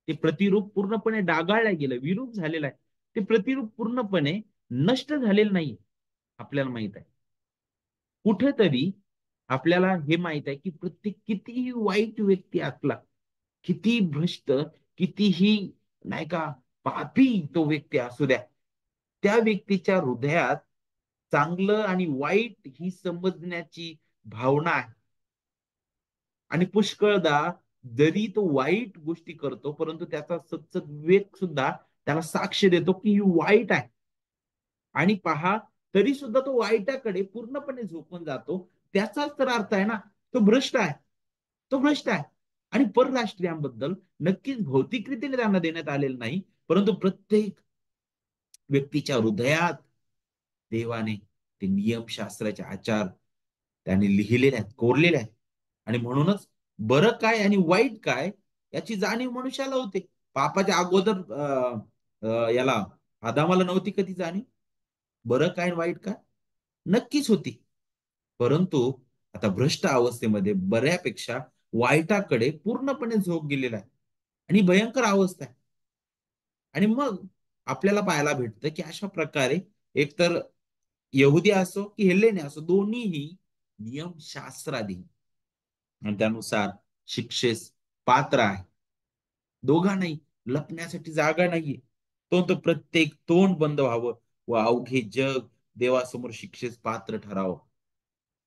ते प्रतिरूप पूर्णपणे डागाळलं गेलं, विरूप झालेलं आहे. ते प्रतिरूप पूर्णपणे नष्ट झालेलं नाही. आपल्याला माहित आहे. कुठेतरी आपल्याला हे माहित आहे की प्रत्येक कितीही वाईट व्यक्ती असला, किती भ्रष्ट, कितीही नाही का पापी तो व्यक्ती असू द्या, त्या व्यक्तीच्या हृदयात चांगलं आणि वाईट ही समजण्याची भावना आहे. आणि पुष्कळदा जरी तो वाईट गोष्टी करतो, परंतु त्याचा सत्सद विवेक सुद्धा त्याला साक्ष देतो की ही वाईट आहे. आणि पहा, तरी सुद्धा तो वाईटाकडे पूर्णपणे झोकून जातो. त्याचाच तर अर्थ आहे ना, तो भ्रष्ट आहे. तो भ्रष्ट आहे. आणि परराष्ट्रीयांबद्दल नक्कीच भौतिकरीतीने त्यांना देण्यात आलेलं नाही, परंतु प्रत्येक व्यक्तीच्या हृदयात देवाने ते नियमशास्त्राचे आचार त्याने लिहिलेले आहेत, कोरलेले आहेत. आणि म्हणूनच बरं काय आणि वाईट काय याची जाणीव मनुष्याला होते. पापाच्या अगोदर याला आदामाला नव्हती कधी जाणीव. बरं काय आणि वाईट काय नक्कीच होती. परंतु आता भ्रष्ट अवस्थेमध्ये बऱ्यापेक्षा वाईटाकडे पूर्णपणे झोक गेलेला आहे आणि भयंकर अवस्था आहे. आणि मग आपल्याला पाहायला भेटतं की अशा प्रकारे एकतर यहुदी असो की हेलेने असो, दोन्हीही नियमशास्त्राधीन. आणि त्यानुसार शिक्षेस पात्र आहे. दोघांनाही लपण्यासाठी जागा नाहीये. तो तर प्रत्येक तोंड बंद व्हावं व अवघे जग देवासमोर शिक्षेस पात्र ठरावं.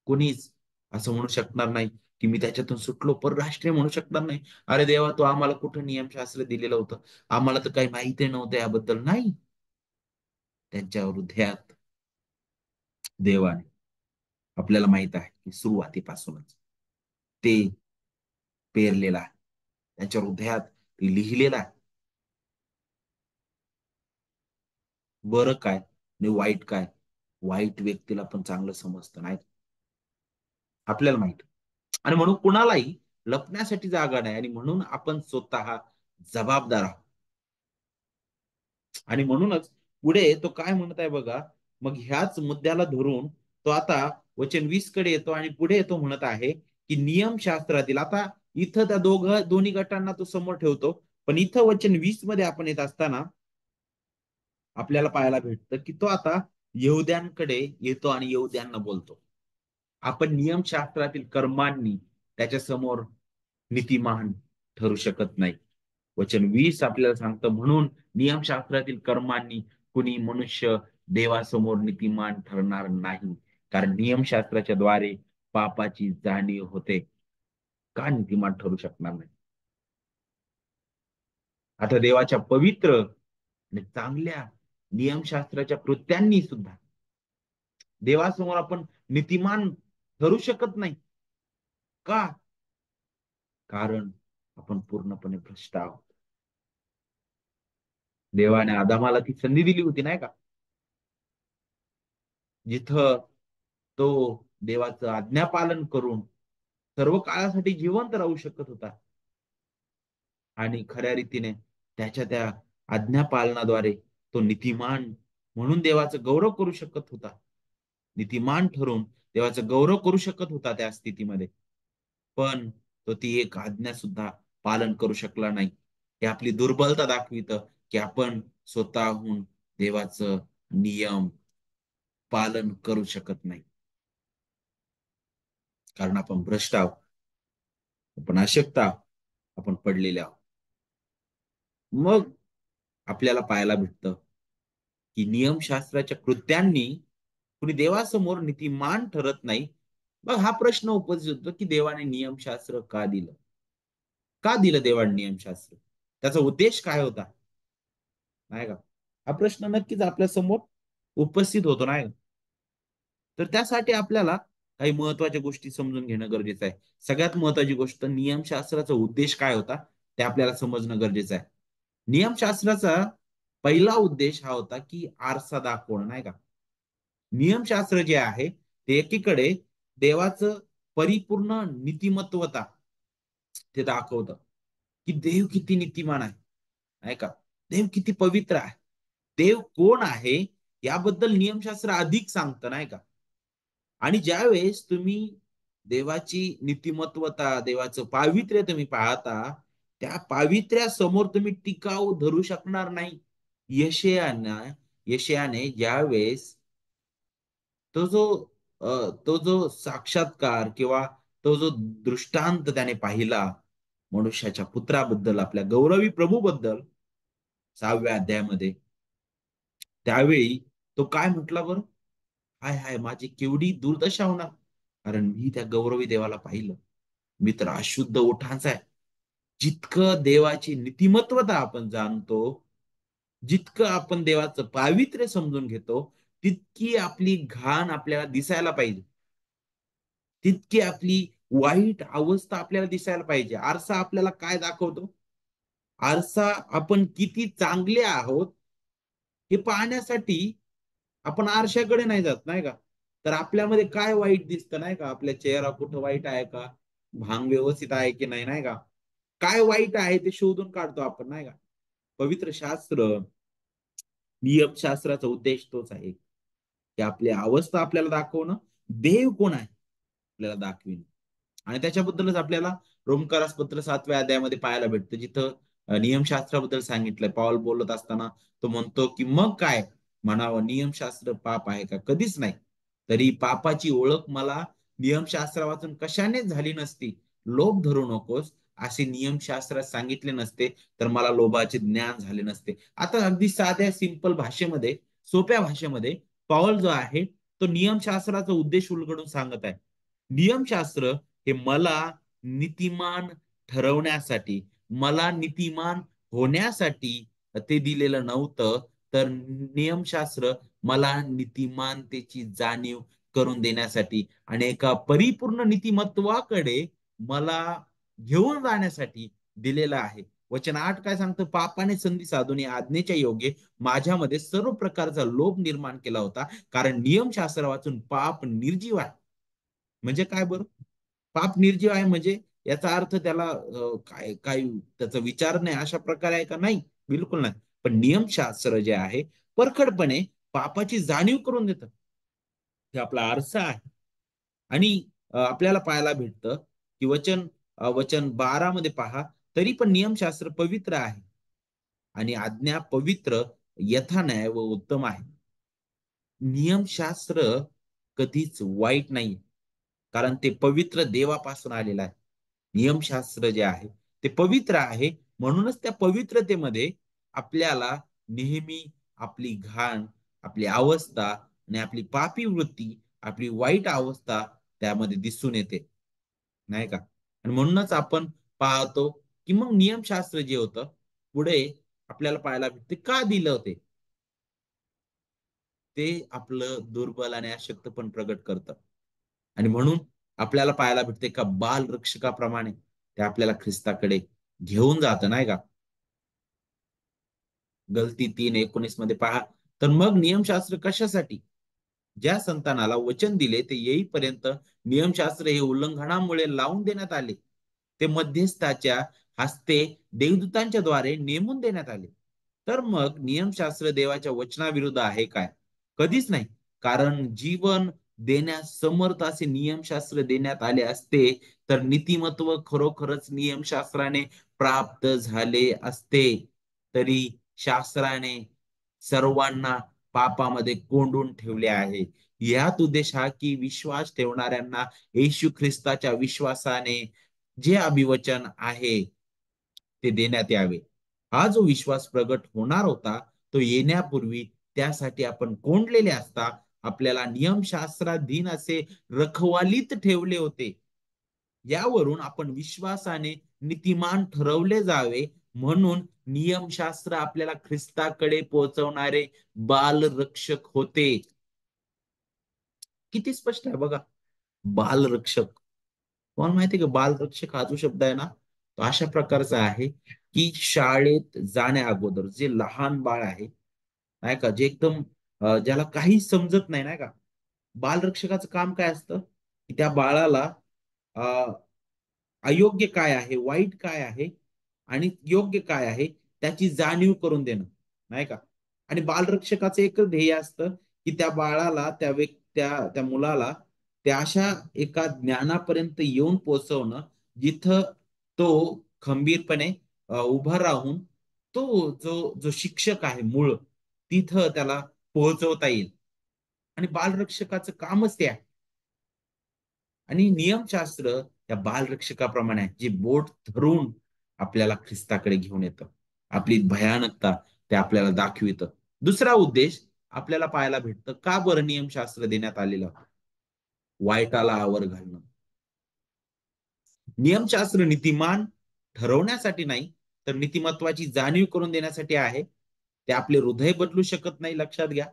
कोणीच असं म्हणू शकणार नाही की मी त्याच्यातून सुटलो, परराष्ट्रीय म्हणू शकणार नाही, अरे देवा तू आम्हाला कुठं नियमशास्त्र दिलेलं होतं, आम्हाला तर काही माहिती नव्हतं याबद्दल. नाही, त्यांच्या हृदयात देवाने आपल्याला माहित आहे की सुरुवातीपासूनच ते पेरलेलं आहे, त्यांच्या हृदयात ते लिहिलेलं आहे. बरं काय आणि वाईट काय. वाईट व्यक्तीला पण चांगलं समजतं नाही, आपल्याला माहित. आणि म्हणून कुणालाही लपण्यासाठी जागा नाही, आणि म्हणून आपण स्वतः जबाबदार आहोत. आणि म्हणूनच पुढे तो काय म्हणत आहे बघा, मग ह्याच मुद्द्याला धरून तो आता वचन 20 कडे येतो आणि पुढे तो म्हणत आहे की नियमशास्त्रातील, आता इथं त्या दोन्ही गटांना तो समोर ठेवतो, पण इथं वचन 20 मध्ये आपण येत असताना आपल्याला पाहायला भेटतं की तो आता यहूद्यांकडे येतो आणि यहूद्यांना बोलतो. आपण नियमशास्त्रातील कर्मांनी त्याच्या समोर नीतिमान ठरू शकत नाही. वचन 20 आपल्याला सांगतं, म्हणून नियमशास्त्रातील कर्मांनी कुणी मनुष्य देवासमोर नीतिमान ठरणार नाही, कारण नियमशास्त्राच्या द्वारे पापाची जाणीव होते. का नीतिमान ठरू शकणार नाही? आता देवाच्या पवित्र आणि चांगल्या नियमशास्त्राच्या कृत्यांनी सुद्धा देवासमोर आपण नीतिमान ठरू शकत नाही. का? कारण आपण पूर्णपणे भ्रष्ट आहोत. देवाने आदामाला ती संधी दिली होती नाही का, जिथं तो देवाचं आज्ञापालन करून सर्व काळासाठी जिवंत राहू शकत होता, आणि खऱ्या रीतीने त्याच्या त्या आज्ञापालनाद्वारे तो नीतिमान म्हणून देवाचं गौरव करू शकत होता. नीतिमान ठरून देवाचं गौरव करू शकत होता त्या स्थितीमध्ये. पण तो ती एक आज्ञा सुद्धा पालन करू शकला नाही. हे आपली दुर्बलता दाखवितं की आपण स्वतःहून देवाचं नियम पालन करू शकत नाही, कारण आपण भ्रष्ट आहोत, आपण अशक्त आहोत, आपण पडलेले आहोत. मग आपल्याला पाहायला भेटतं की नियमशास्त्राच्या कृत्यांनी कुणी देवासमोर नीतिमान ठरत नाही. मग हा प्रश्न उपस्थित होतो की देवाने नियमशास्त्र का दिलं? का दिलं देवाने नियमशास्त्र? त्याचा उद्देश काय होता, नाही का? हा प्रश्न नक्कीच आपल्या समोर उपस्थित होतो, नाही का? तर त्यासाठी आपल्याला काही महत्वाच्या गोष्टी समजून घेणं गरजेचं आहे. सगळ्यात महत्वाची गोष्ट, नियमशास्त्राचा उद्देश काय होता ते आपल्याला समजणं गरजेचं आहे. नियमशास्त्राचा पहिला उद्देश हा होता की आरसा दाखवणं, नाही का? नियमशास्त्र जे आहे ते एकीकडे देवाचं परिपूर्ण नीतिमत्वता ते दाखवतं की देव किती नीतिमान आहे, नाही का? देव किती पवित्र आहे, देव कोण आहे याबद्दल नियमशास्त्र अधिक सांगतं, नाही का? आणि ज्यावेळेस तुम्ही देवाची नीतिमत्वता, देवाचं पावित्र्य तुम्ही पाहता, त्या पावित्र्यासमोर तुम्ही टिकाव धरू शकणार नाही. यशयाना यशयाने ज्यावेळेस तो जो तो जो साक्षात्कार किंवा तो जो दृष्टांत त्याने पाहिला मनुष्याच्या पुत्राबद्दल, आपल्या गौरवी प्रभूबद्दल 6व्या अध्यायामध्ये, त्यावेळी तो काय म्हटला बरं? हाय हाय, माझी केवढी दुर्दशा होणार, कारण मी त्या गौरवी देवाला पाहिलं. मी तर अशुद्ध ओठांचा आहे. जितकं देवाची नीतिमत्वता आपण जाणतो, जितकं आपण देवाचं पावित्र्य समजून घेतो, तितकी आपली घाण आपल्याला दिसायला पाहिजे, तितकी आपली वाईट अवस्था आपल्याला दिसायला पाहिजे. आरसा आपल्याला काय दाखवतो? आरसा आपण किती चांगले आहोत हे पाहण्यासाठी आपण आरशाकडे नाही जात, नाही का? तर आपल्यामध्ये काय वाईट दिसतं, नाही का? आपल्या चेहरा कुठं वाईट आहे का, भांग व्यवस्थित आहे की नाही, नाही का? काय वाईट आहे ते शोधून काढतो आपण, नाही का? पवित्र शास्त्र, नियमशास्त्राचा उद्देश तोच आहे की आपली अवस्था आपल्याला दाखवणं, देव कोण आहे आपल्याला दाखविणं. आणि त्याच्याबद्दलच आपल्याला रोमकारास पत्र 7व्या अध्यायामध्ये पाहायला भेटतं, जिथं नियमशास्त्राबद्दल सांगितलंय. पाऊल बोलत असताना तो म्हणतो की मग काय म्हणावं, नियमशास्त्र पाप आहे का? कधीच नाही. तरी पापाची ओळख मला नियमशास्त्र वाचून कशानेच झाली नसती, लोभ धरू नकोस असे नियमशास्त्रात सांगितले नसते, तर मला लोभाचे ज्ञान झाले नसते. आता अगदी साध्या सिंपल भाषेमध्ये, सोप्या भाषेमध्ये पॉल जो आहे तो नियमशास्त्राचा उद्देश उलगडून सांगत आहे. नियमशास्त्र हे मला नीतिमान ठरवण्यासाठी, मला नीतिमान होण्यासाठी ते दिलेलं नव्हतं, तर नियमशास्त्र मला नीतिमानतेची जाणीव करून देण्यासाठी आणि एका परिपूर्ण नीतिमत्वाकडे मला घेऊन जाण्यासाठी दिलेलं आहे. वचन 8 काय सांगतं? पापाने संधी साधून या आज्ञेच्या योगे माझ्यामध्ये सर्व प्रकारचा लोभ निर्माण केला होता, कारण नियमशास्त्र वाचून पाप निर्जीव आहे. म्हणजे काय बरं? पाप निर्जीव आहे म्हणजे याचा अर्थ त्याला काय काय त्याचा विचार नाही अशा प्रकारे आहे का? नाही, बिलकुल नाही. पण नियमशास्त्र जे आहे परखडपणे पापाची जाणीव करून देतं. हे आपला आरसा आहे. आणि आपल्याला पाहायला भेटतं की वचन 12 मध्ये पहा, तरी पण नियमशास्त्र पवित्र आहे आणि आज्ञा पवित्र, यथान्याय व उत्तम आहे. नियमशास्त्र कधीच वाईट नाही, कारण ते पवित्र देवापासून आलेलं आहे. नियमशास्त्र जे आहे ते पवित्र आहे, म्हणूनच त्या पवित्रतेमध्ये आपल्याला नेहमी आपली घाण, आपली अवस्था आणि आपली पापी वृत्ती, आपली वाईट अवस्था त्यामध्ये दिसून येते, नाही का? आणि म्हणूनच आपण पाहतो की मग नियमशास्त्र जे होतं पुढे आपल्याला पाहायला भेटते का दिलं होते. ते आपलं दुर्बल आणि अशक्त पण प्रगट करतं. आणि म्हणून आपल्याला पाहायला भेटते का बालरक्षकाप्रमाणे ते आपल्याला ख्रिस्ताकडे घेऊन जातं, नाही का? गलती 3:19 मध्ये पहा, तर मग नियमशास्त्र कशासाठी? ज्या संतानाला वचन दिले ते येईपर्यंत नियमशास्त्र हे उल्लंघनामुळे लावून देण्यात आले. ते मध्यस्थाच्या हस्ते देवदूतांच्या द्वारे नेमून देण्यात आले. तर मग नियमशास्त्र देवाच्या वचनाविरुद्ध आहे काय? कधीच नाही. कारण जीवन देण्यास समर्थ असे नियमशास्त्र देण्यात आले असते, तर नीतिमत्व खरोखरच नियमशास्त्राने प्राप्त झाले असते. तरी शास्त्राने सर्वांना पापामध्ये कोंडून ठेवले आहे. यात उद्देश हा की विश्वास ठेवणाऱ्यांना येशू ख्रिस्ताच्या विश्वासाने जे अभिवचन आहे ते देण्यात यावे. हा जो विश्वास प्रगट होणार होता तो येण्यापूर्वी त्यासाठी आपण कोंडलेले असता आपल्याला नियमशास्त्राधीन असे रखवालीत ठेवले होते. यावरून आपण विश्वासाने नीतिमान ठरवले जावे, म्हणून नियमशास्त्र आपल्याला ख्रिस्ताकडे पोहोचवणारे बालरक्षक होते. किती स्पष्ट आहे बघा. बालरक्षक. तुम्हाला माहिती आहे का बालरक्षक हा जो शब्द आहे ना, तो अशा प्रकारचा आहे की शाळेत जाण्या अगोदर जे लहान बाळ आहे, नाही का, जे एकदम ज्याला काही समजत नाही, नाही का, बालरक्षकाचं काम काय असतं की त्या बाळाला अ, अयोग्य काय आहे, वाईट काय आहे आणि योग्य काय आहे त्याची जाणीव करून देणं, नाही का. आणि बालरक्षकाचं एकच ध्येय असतं की त्या बाळाला, त्या मुलाला त्या अशा एका ज्ञानापर्यंत येऊन पोहोचवणं जिथं तो खंबीरपणे उभा राहून तो जो जो शिक्षक आहे मूळ तिथं त्याला पोहोचवता येईल. आणि बालरक्षकाचं कामच ते आहे. आणि नियमशास्त्र त्या बालरक्षकाप्रमाणे आहे, जे बोट धरून आपल्याला ख्रिस्ताकडे घेऊन येतं. आपली भयानकता ते आपल्याला दाखवितं. दुसरा उद्देश आपल्याला पाहायला भेटतं का बरं नियमशास्त्र देण्यात आलेलं? वाईटाला आवर घालणं. नियमशास्त्र नीतिमान ठरवण्यासाठी नाही, तर नीतिमत्वाची जाणीव करून देण्यासाठी आहे. ते आपले हृदय बदलू शकत नाही, लक्षात घ्या,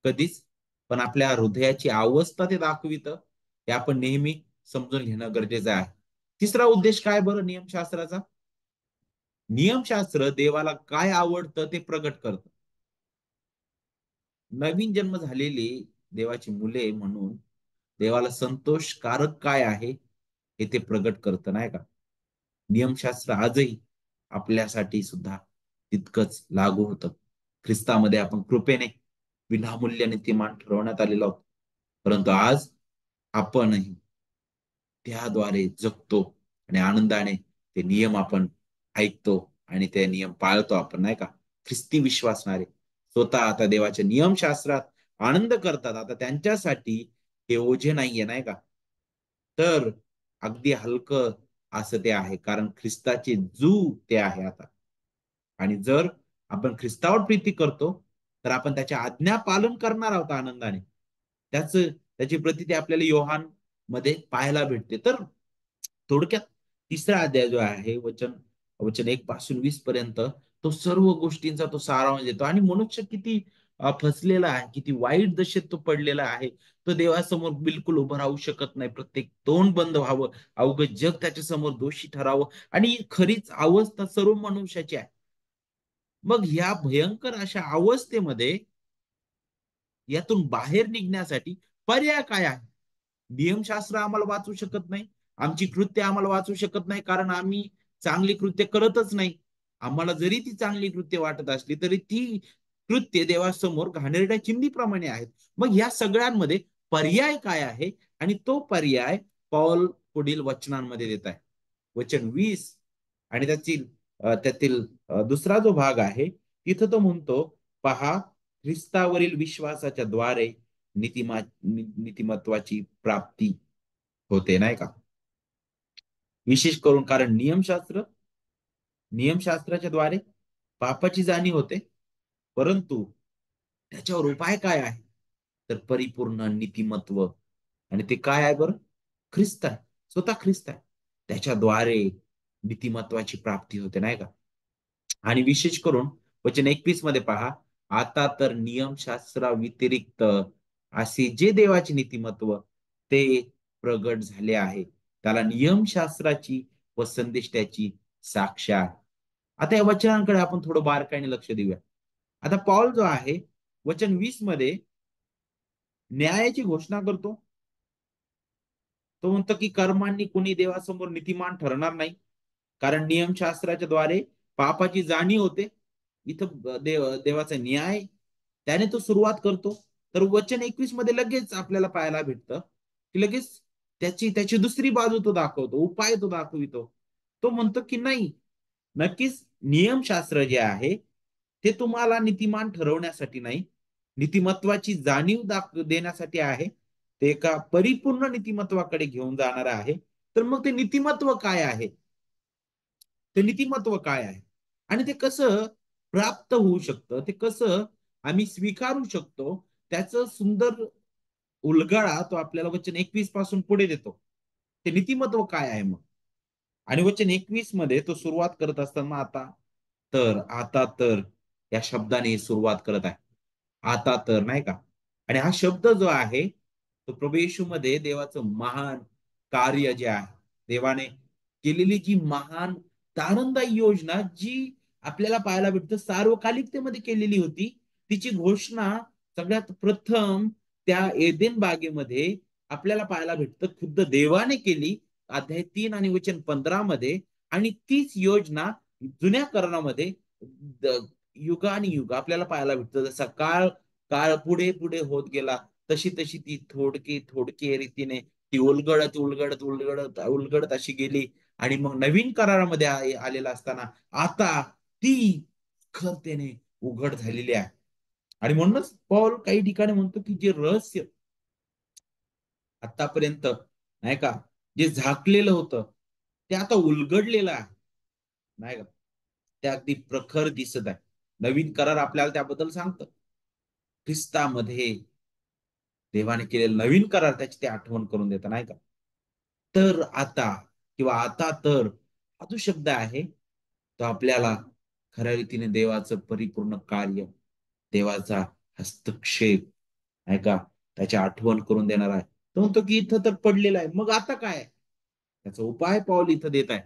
कधीच. पण आपल्या हृदयाची अवस्था ते दाखवितं. हे आपण नेहमी समजून घेणं गरजेचं आहे. तिसरा उद्देश काय बरं नियमशास्त्राचा? नियमशास्त्र देवाला काय आवडतं ते प्रगट करतं. नवीन जन्म झालेली देवाची मुले म्हणून देवाला संतोषकारक काय आहे हे ते प्रगट करतं, नाही का. नियमशास्त्र आजही आपल्यासाठी सुद्धा तितकंच लागू होतं. ख्रिस्तामध्ये आपण कृपेने विनामूल्य नीतिमान ठरवण्यात आलेलो आहोत. परंतु आज आपणही त्याद्वारे जगतो आणि आनंदाने ते नियम आपण ऐकतो आणि ते नियम पाळतो आपण, नाही का. ख्रिस्ती विश्वासणारे स्वतः आता देवाच्या नियमशास्त्रात आनंद करतात. आता त्यांच्यासाठी हे ओझे नाहीये, नाही का. तर अगदी हलकं असं ते आहे, कारण ख्रिस्ताचे जू ते आहे आता. आणि जर आपण ख्रिस्तावर प्रीती करतो, तर आपण त्याच्या आज्ञा पालन करणार आहोत आनंदाने. त्याची प्रतीती आपल्याला योहान मध्ये पाहायला भेटते. तर थोडक्यात तिसरा अध्याय जो आहे, वचन वचन 1 पासून 20 पर्यंत, तो सर्व गोष्टींचा तो सारांश देतो. आणि मनुष्य किती फसलेला आहे, किती वाईट दशेत तो पडलेला आहे. तो देवासमोर बिलकुल उभं राहू शकत नाही. प्रत्येक तोंड बंद व्हावं, अवघं जग त्याच्या समोर दोषी ठरावं. आणि ही खरीच अवस्था सर्व मनुष्याची आहे. मग ह्या भयंकर अशा अवस्थेमध्ये यातून बाहेर निघण्यासाठी पर्याय काय आहे? नियमशास्त्र आम्हाला वाचू शकत नाही. आमची कृत्य आम्हाला वाचू शकत नाही, कारण आम्ही चांगली कृत्य करतच नाही. आम्हाला जरी ती चांगली कृत्य वाटत असली तरी ती कृत्य देवासमोर घाणेरड्या चिंधीप्रमाणे आहेत. मग या सगळ्यांमध्ये पर्याय काय आहे? आणि तो पर्याय पौल पुढील वचनांमध्ये देत आहे. वचन 20 आणि त्यातील दुसरा जो भाग आहे, तिथं तो म्हणतो, पहा, ख्रिस्तावरील विश्वासाच्या द्वारे नीतिमत्वाची प्राप्ती होते, नाही का? विशेष करून कारण नियमशास्त्राच्या द्वारे पापाची जाणीव होते, परंतु त्याच्यावर उपाय काय आहे? तर परिपूर्ण नीतिमत्व. आणि ते काय आहे बरं? ख्रिस्त आहे. स्वतः ख्रिस्त आहे. त्याच्याद्वारे नीतिमत्वाची प्राप्ती होते, नाही का? आणि विशेष करून वचन 21 मध्ये पहा, आता तर नियमशास्त्रा व्यतिरिक्त असे जे देवाचे नीतिमत्व ते प्रगट झाले आहे, त्याला नियमशास्त्राची व संदेष्टाची साक्ष आहे. आता या वचनांकडे आपण थोडं बारकाईने लक्ष देऊया. आता पॉल जो आहे, वचन 20 मध्ये न्यायाची घोषणा करतो. तो म्हणतो की कर्मांनी कुणी देवासमोर नीतिमान ठरणार नाही, कारण नियमशास्त्राच्या द्वारे पापाची जाणीव होते. इथं देवाचा न्याय त्याने तो सुरुवात करतो. तर वचन 21 मध्ये लगेच आपल्याला पाहायला भेटतं की लगेच त्याची दुसरी बाजू तो दाखवतो, उपाय तो दाखवितो. तो म्हणतो की नाही, नक्कीच नियमशास्त्र जे आहे ते तुम्हाला नीतिमान ठरवण्यासाठी नाही, नीतिमत्वाची जाणीव देण्यासाठी आहे. ते एका परिपूर्ण नीतिमत्वाकडे घेऊन जाणार आहे. तर मग ते नीतिमत्व काय आहे? ते नीतिमत्व काय आहे आणि ते कसं प्राप्त होऊ शकतं, ते कसं आम्ही स्वीकारू शकतो, त्याचं सुंदर उलगडा तो आपल्याला वचन 21 पासून पुढे देतो. ते नीतिमत्व काय आहे मग? आणि वचन 21 मध्ये तो सुरुवात करत असताना आता तर या शब्दाने सुरुवात करत आहे. आता तर, नाही का? आणि हा शब्द जो आहे तो प्रभू येशू मध्ये देवाचं महान कार्य जे आहे, देवाने केलेली जी महान तारणदायी योजना जी आपल्याला पाहायला भेटतं सार्वकालिकतेमध्ये केलेली होती, तिची घोषणा सगळ्यात प्रथम त्या एदेन बागेमध्ये आपल्याला पाहायला भेटतं खुद्द देवाने केली, अध्याय 3 आणि वचन 15 मध्ये. आणि तीच योजना जुन्या करणामध्ये युगानुयुग आपल्याला पाहायला भेटतं. जसा काळ काळ पुढे पुढे होत गेला, तशी तशी ती थोडकी थोडकी रीतीने ती उलगडत उलगडत उलगडत उलगडत अशी गेली. आणि मग नवीन करारामध्ये आलेला असताना आता ती खरतेने उघड झालेली आहे. आणि म्हणूनच पॉल काही ठिकाणी म्हणतो की जे रहस्य आतापर्यंत, नाही का, जे झाकलेलं होतं ते आता उलगडलेलं आहे, नाही का? ते अगदी प्रखर दिसत आहे. नवीन करार आपल्याला त्याबद्दल सांगतं. ख्रिस्तामध्ये देवाने केलेला नवीन करार त्याची ते आठवण करून देतं, नाही का? तर आता किंवा आता तर हा जो शब्द आहे तो आपल्याला खऱ्या रीतीने देवाचं परिपूर्ण कार्य, देवाचा हस्तक्षेप, नाही का, त्याची आठवण करून देणार आहे. तो म्हणतो की इथं तर पडलेलं आहे, मग आता काय? त्याचा उपाय पाऊल इथं देत आहे.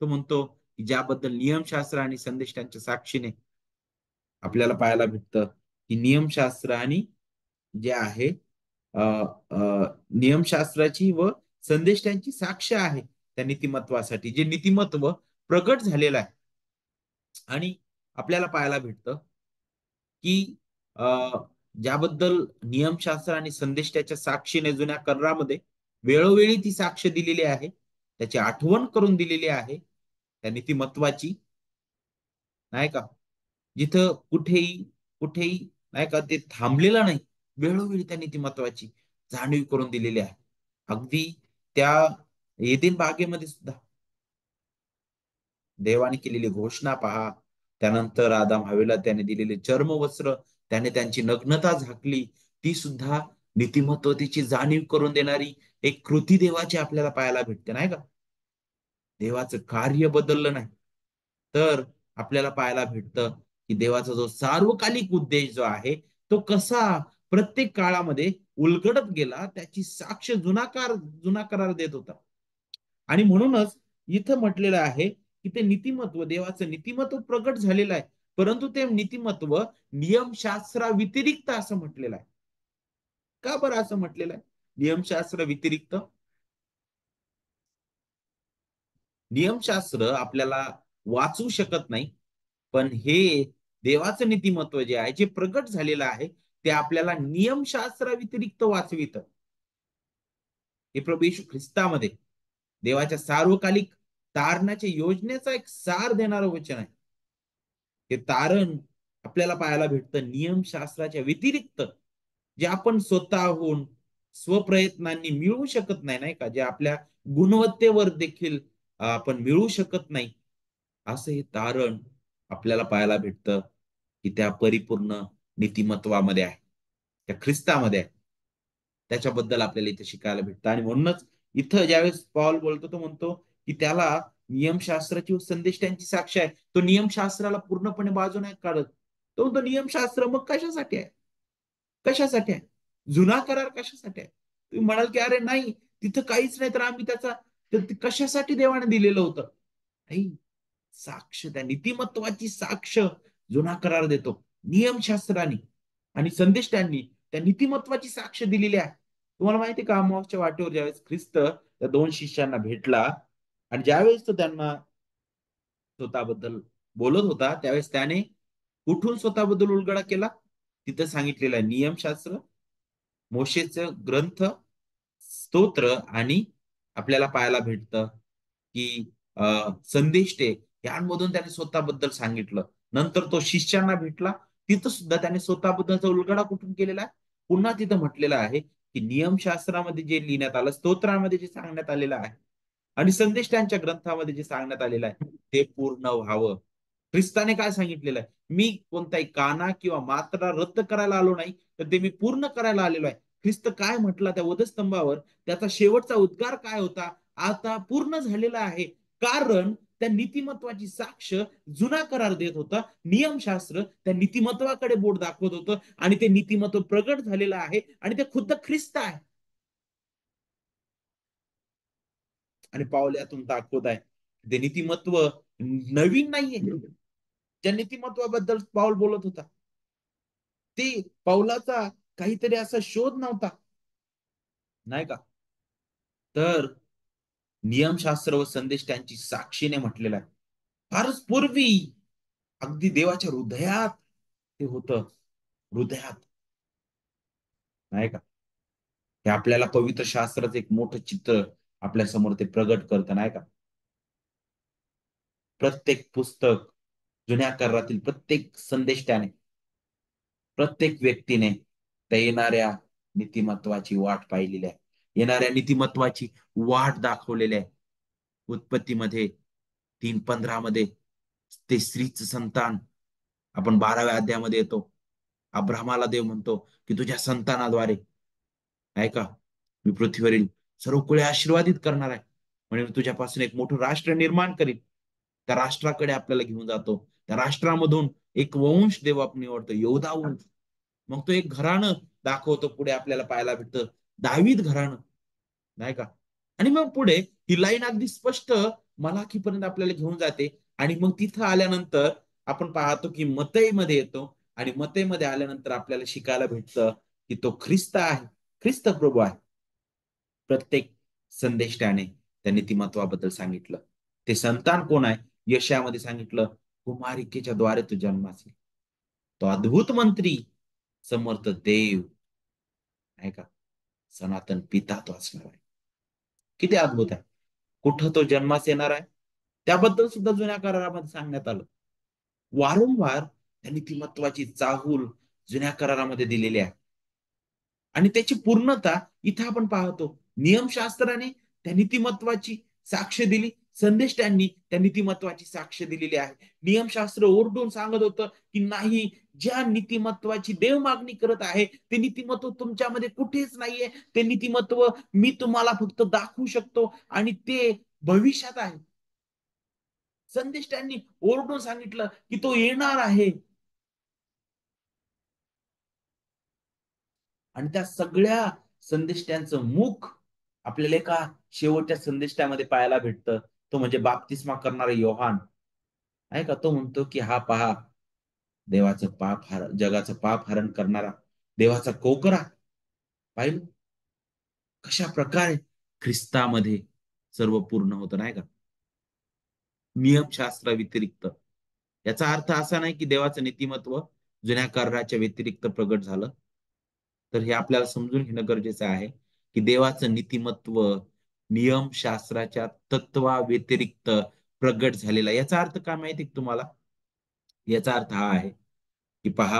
तो म्हणतो की ज्याबद्दल नियमशास्त्र आणि संदेष्टांच्या साक्षीने आपल्याला पाहायला भेटतं की नियमशास्त्र आणि जे आहे अ, नियमशास्त्राची व संदेष्टांची साक्ष आहे त्या नीतिमत्वासाठी, जे नीतिमत्व प्रगट झालेलं आहे. आणि आपल्याला पाहायला भेटतं की अ, ज्याबद्दल नियमशास्त्र आणि संदेष्टाच्या साक्षीने जुन्या करारामध्ये वेळोवेळी ती साक्ष दिलेली आहे, त्याची आठवण करून दिलेली आहे त्या नीतिमत्वाची, नाही का? जिथं कुठेही नाही का ते थांबलेलं नाही, वेळोवेळी त्या नीतिमत्वाची जाणीव करून दिलेली आहे. अगदी त्या एदेन बागेमध्ये सुद्धा देवाने केलेली घोषणा पहा. त्यानंतर आदाम हवेला त्याने दिलेले चर्मवस्त्र, त्याने त्यांची नग्नता झाकली, ती सुद्धा नीतिमत्वतेची जाणीव करून देणारी एक कृती देवाची आपल्याला पाहायला भेटते, नाही का? देवाचं कार्य बदललं नाही, तर आपल्याला पाहायला भेटतं की देवाचा जो सार्वकालिक उद्देश जो आहे, तो कसा प्रत्येक काळामध्ये उलगडत गेला, त्याची साक्ष जुना करार देत होता. आणि म्हणूनच इथं म्हटलेलं आहे की ते नीतिमत्व, देवाचं नीतिमत्व प्रगट झालेलं आहे, परंतु ते नीतिमत्व नियमशास्त्रा व्यतिरिक्त असं म्हटलेलं आहे. का बरं असं म्हटलेलं आहे नियमशास्त्र व्यतिरिक्त? नियमशास्त्र आपल्याला वाचू शकत नाही, पण हे देवाचं नीतिमत्व जे आहे, जे प्रगट झालेलं आहे, ते आपल्याला नियमशास्त्रा व्यतिरिक्त वाचवित. हे प्रभू येशू ख्रिस्तामध्ये देवाच्या सार्वकालिक तारणाच्या योजनेचा एक सार देणारं वचन आहे. हे तारण आपल्याला पाहायला भेटतं नियमशास्त्राच्या व्यतिरिक्त, जे आपण स्वतःहून स्वप्रयत्नांनी मिळवू शकत नाही, नाही का? जे आपल्या गुणवत्तेवर देखील आपण मिळवू शकत नाही, असं हे तारण आपल्याला पाहायला भेटतं की त्या परिपूर्ण नीतिमत्वामध्ये आहे, त्या ख्रिस्तामध्ये आहे. त्याच्याबद्दल आपल्याला इथे शिकायला भेटतं. आणि म्हणूनच इथं ज्यावेळेस पॉल बोलतो, तो म्हणतो की त्याला नियमशास्त्राची व संदेश त्यांची साक्ष आहे. तो नियमशास्त्राला पूर्णपणे बाजू नाही काढत. तो म्हणतो नियमशास्त्र मग कशासाठी आहे? कशासाठी आहे? जुना करार कशासाठी आहे? तुम्ही म्हणाल की अरे नाही, तिथं काहीच नाही, तर आम्ही त्याचा कशासाठी देवाने दिलेलं होतं? नाही, साक्ष, त्या नीतिमत्वाची साक्ष जुना करार देतो नियमशास्त्राने, आणि संदेश त्यांनी त्या नीतिमत्वाची साक्ष दिलेली आहे. तुम्हाला माहिती आहे का, अमावासच्या वाटेवर ज्यावेळेस ख्रिस्त त्या दोन शिष्यांना भेटला, आणि ज्यावेळेस तो त्यांना स्वतःबद्दल बोलत होता, त्यावेळेस त्याने कुठून स्वतःबद्दल उलगडा केला? तिथं सांगितलेलं आहे नियमशास्त्र, मोशेचं ग्रंथ, स्तोत्र, आणि आपल्याला पाहायला भेटतं की संदेश ते यांमधून त्याने स्वतःबद्दल सांगितलं. नंतर तो शिष्यांना भेटला, तिथं सुद्धा त्याने स्वतःबद्दलचा उलगडा कुठून केलेला आहे? पुन्हा तिथं म्हटलेलं आहे की नियमशास्त्रामध्ये जे लिहिण्यात आलं, स्तोत्रामध्ये जे सांगण्यात आलेलं आहे, आणि संदेश त्यांच्या ग्रंथामध्ये जे सांगण्यात आलेलं आहे, ते पूर्ण व्हावं. ख्रिस्ताने काय सांगितलेलं आहे? मी कोणताही काना किंवा मात्रा रद्द करायला आलो नाही, तर ते मी पूर्ण करायला आलेलो आहे. ख्रिस्त काय म्हटला त्या वधस्तंभावर? त्याचा शेवटचा उद्गार काय होता? आता पूर्ण झालेला आहे. कारण त्या नीतिमत्वाची साक्ष जुना करार देत होता. नियमशास्त्र त्या नीतिमत्वाकडे बोट दाखवत होतं, आणि ते नीतिमत्व प्रगट झालेलं आहे, आणि ते खुद्द ख्रिस्त आहे. आणि पाऊल यातून दाखवत आहे ते नीतिमत्व नवीन नाहीये. ज्या नीतिमत्वाबद्दल पाऊल बोलत होता, ते पाऊलाचा काहीतरी असा शोध नव्हता, नाही का? तर नियमशास्त्र व संदेश त्यांची साक्षीने म्हटलेला आहे. फारच पूर्वी अगदी देवाच्या हृदयात ते होतं, हृदयात, नाही का? हे आपल्याला पवित्र शास्त्राचं एक मोठं चित्र आपल्या समोर ते प्रगट करतं, नाही का? प्रत्येक पुस्तक, जुन्या करारातील प्रत्येक संदेश, त्याने प्रत्येक व्यक्तीने त्या येणाऱ्या नीतिमत्वाची वाट पाहिलेली आहे, येणाऱ्या नीतिमत्वाची वाट दाखवलेली आहे. उत्पत्तीमध्ये 3:15 मध्ये ते स्त्रीचं संतान, आपण 12व्या अध्यायामध्ये येतो, अब्राहमाला देव म्हणतो की तुझ्या संतानाद्वारे, नाही का, मी पृथ्वीवरील सर्व कुळे आशीर्वादित करणार आहे, म्हणजे मी तुझ्यापासून एक मोठं राष्ट्र निर्माण करीन. त्या राष्ट्राकडे आपल्याला घेऊन जातो. त्या राष्ट्रामधून एक वंश देव आपण निवडतो, यहूदा वंश. मग तो एक घराणं दाखवतो, पुढे आपल्याला पाहायला भेटतं दावीद घराणं, नाही का? आणि मग पुढे ही लाईन अगदी स्पष्ट मलाखीपर्यंत आपल्याला घेऊन जाते. आणि मग तिथं आल्यानंतर आपण पाहतो की मत्तईमध्ये येतो, आणि मत्तईमध्ये आल्यानंतर आपल्याला शिकायला भेटतं की तो ख्रिस्त आहे, ख्रिस्त प्रभू आहे. प्रत्येक संदेश त्या नीतिमत्वाबद्दल सांगितलं. ते संतान कोण आहे? यशामध्ये सांगितलं, कुमारिकेच्या द्वारे तू जन्मास येईल. तो अद्भुत मंत्री, समर्थ देव, आहे का, सनातन पिता तो असणार आहे. किती अद्भुत आहे. कुठं तो जन्मास येणार आहे, त्याबद्दल सुद्धा जुन्या करारामध्ये सांगण्यात आलं. वारंवार त्या नीतिमत्वाची चाहूल जुन्या करारामध्ये दिलेली आहे, आणि त्याची पूर्णता इथं आपण पाहतो. नियमशास्त्राने त्या नीतिमत्वाची साक्ष दिली, संदेष्टांनी त्या नीतिमत्वाची साक्ष दिलेली आहे. नियमशास्त्र ओरडून सांगत होतं की नाही, ज्या नीतिमत्वाची देव मागणी करत आहे ते नीतिमत्व तुमच्यामध्ये कुठेच नाहीये. ते नीतिमत्व मी तुम्हाला फक्त दाखवू शकतो आणि ते भविष्यात आहे. संदेष्टांनी ओरडून सांगितलं की तो येणार आहे. आणि त्या सगळ्या संदेष्ट्यांचं मुख आपल्याला एका शेवटच्या संदेष्टामध्ये पाहायला भेटतं. तो म्हणजे बाप्तिस्मा करणारा योहान. आहे का? तो म्हणतो की हा पहा, देवाचं पाप हर जगाचं पाप हरण करणारा देवाचा कोकरा. पाहिलं कशा प्रकारे ख्रिस्तामध्ये सर्व पूर्ण होतं, नाही का? नियमशास्त्रा व्यतिरिक्त. याचा अर्थ असा नाही की देवाचं नीतिमत्व जुन्या कराराच्या व्यतिरिक्त प्रगट झालं. तर हे आपल्याला समजून घेणं गरजेचं आहे की देवाचं नीतिमत्व नियमशास्त्राच्या तत्वा व्यतिरिक्त प्रगट झालेला आहे. याचा अर्थ काय माहिती आहे तुम्हाला? याचा अर्थ हा आहे की पहा,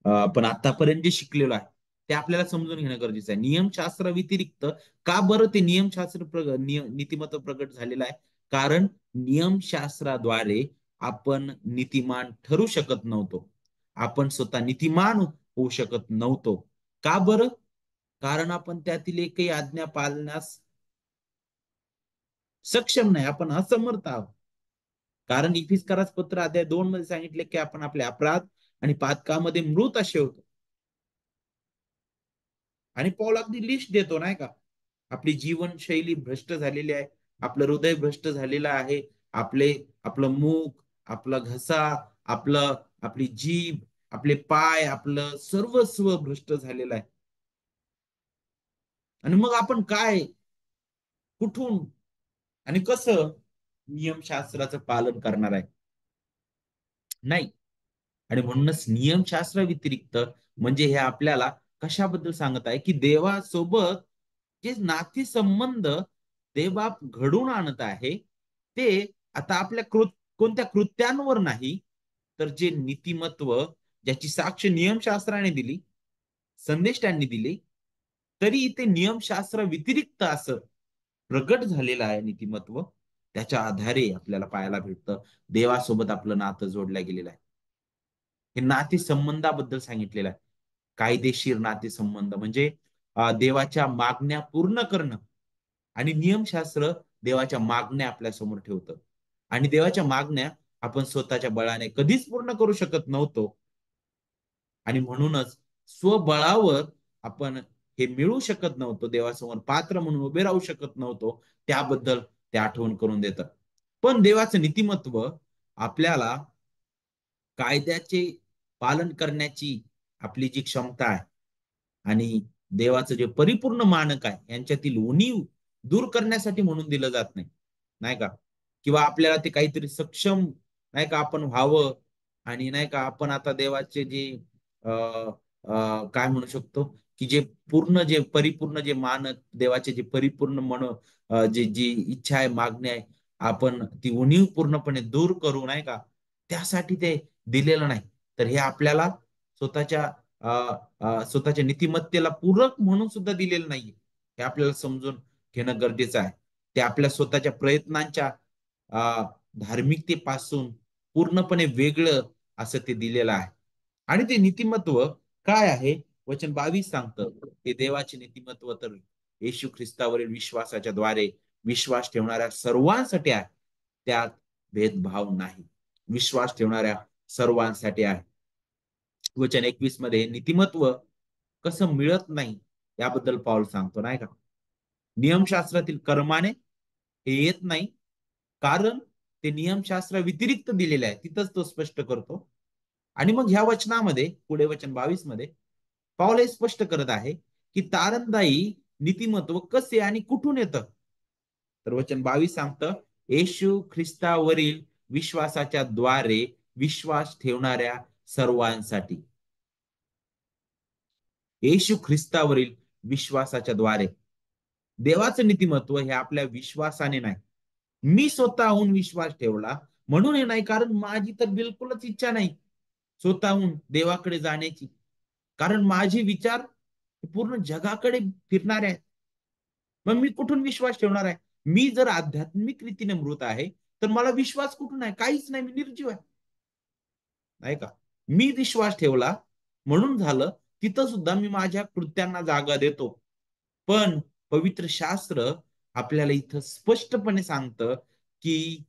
आपण आतापर्यंत जे शिकलेलो आहे ते आपल्याला समजून घेणं गरजेचं आहे. नियमशास्त्र व्यतिरिक्त का बरं ते नीतिमत्व प्रगट झालेलं आहे? कारण नियमशास्त्राद्वारे आपण नीतिमान ठरू शकत नव्हतो. आपण स्वतः नीतिमान होऊ शकत नव्हतो. का बरं? कारण आपण त्यातील एकही आज्ञा पाळण्यास सक्षम नाही. आपण असमर्थ आहोत. कारण इफिसकारास पत्र अध्याय 2 मध्ये सांगितले की आपण आपले अपराध आणि पातकामध्ये मृत असे होतो. आणि पौल अगदी लिस्ट देतो, नाही का? आपली जीवनशैली भ्रष्ट झालेली आहे. आपलं हृदय भ्रष्ट झालेलं आहे. आपलं मुख, आपला घसा, आपली जीभ, आपले पाय, आपलं सर्वस्व भ्रष्ट झालेलं आहे. आणि मग आपण काय, कुठून आणि कसं नियमशास्त्राचं पालन करणार आहे? नाही. आणि म्हणूनच नियमशास्त्र व्यतिरिक्त म्हणजे हे आपल्याला कशाबद्दल सांगत आहे की देवासोबत जे नातेसंबंध देवबाप घडून आणत आहे ते आता आपल्या कोणत्या कृत्यांवर नाही, तर जे नीतिमत्व ज्याची साक्ष नियमशास्त्राने दिली, संदेष्टांनी दिली, तरी ते नियमशास्त्र व्यतिरिक्त असं प्रगट झालेलं आहे नीतिमत्व. त्याच्या आधारे आपल्याला पाहायला भेटतं देवासोबत आपलं नातं जोडलं गेलेलं आहे. हे नातेसंबंधाबद्दल सांगितलेलं आहे. कायदेशीर नातेसंबंध म्हणजे देवाच्या मागण्या पूर्ण करणं. आणि नियमशास्त्र देवाच्या मागण्या आपल्या समोर ठेवतं. आणि देवाच्या मागण्या आपण स्वतःच्या बळाने कधीच पूर्ण करू शकत नव्हतो. आणि म्हणूनच स्वबळावर आपण हे मिळू शकत नव्हतो, देवासमोर पात्र म्हणून उभे राहू शकत नव्हतो. त्याबद्दल ते आठवण करून देतात. पण देवाचं नीतिमत्व आपल्याला कायद्याचे पालन करण्याची आपली जी क्षमता आहे आणि देवाचं जे परिपूर्ण मानक आहे यांच्यातील उणीव दूर करण्यासाठी म्हणून दिलं जात नाही, नाही का? किंवा आपल्याला ते काहीतरी सक्षम, नाही का, आपण व्हावं. आणि नाही का आपण आता देवाचे जे अ, काय म्हणू शकतो की जे पूर्ण, जे परिपूर्ण, जे मानक देवाचे जे परिपूर्ण जे जी इच्छा आहे, मागणी आहे, आपण ती उणीव पूर्णपणे दूर करू, नाही का, त्यासाठी ते दिलेलं नाही. तर हे आपल्याला स्वतःच्या स्वतःच्या नीतिमत्तेला पूरक म्हणून सुद्धा दिलेलं नाहीये. हे आपल्याला समजून घेणं गरजेचं आहे. ते आपल्या स्वतःच्या प्रयत्नांच्या अ, धार्मिकतेपासून पूर्णपणे वेगळं असं ते दिलेलं आहे. आणि ते नीतिमत्व काय आहे? वचन 22 सांगतं हे देवाचे नीतिमत्व तर येशू ख्रिस्तावरील विश्वासाच्या द्वारे विश्वास ठेवणाऱ्या सर्वांसाठी आहे. त्यात भेदभाव नाही. विश्वास ठेवणाऱ्या सर्वांसाठी आहे. वचन 21 मध्ये नीतिमत्व कसं मिळत नाही याबद्दल पाऊल सांगतो, नाही का? नियमशास्त्रातील कर्माने हे येत नाही, कारण ते नियमशास्त्र व्यतिरिक्त दिलेले आहे. तिथंच तो स्पष्ट करतो. आणि मग ह्या वचनामध्ये पुढे वचन 22 मध्ये पाऊल हे स्पष्ट करत आहे की तारणदायी नीतिमत्व कसे आणि कुठून येतं. तर वचन 22 सांगतं येशू ख्रिस्तावरील विश्वासाच्या द्वारे विश्वास ठेवणाऱ्या सर्वांसाठी. येशू ख्रिस्तावरील विश्वासाच्या द्वारे देवाचं नीतिमत्व हे आपल्या विश्वासाने नाही. मी स्वतःहून विश्वास ठेवला म्हणून हे नाही, कारण माझी तर बिलकुलच इच्छा नाही स्वतःहून देवाकडे जाण्याची. कारण माझे विचार पूर्ण जगाकडे फिरणारे आहेत. मग मी कुठून विश्वास ठेवणार आहे? मी जर आध्यात्मिक रीतीने मृत आहे, तर मला विश्वास कुठून आहे? काहीच नाही, मी निर्जीव आहे. नाही का? मी विश्वास ठेवला म्हणून झालं. तिथं सुद्धा मी माझ्या कृत्यांना जागा देतो. पण पवित्र शास्त्र आपल्याला इथं स्पष्टपणे सांगतं की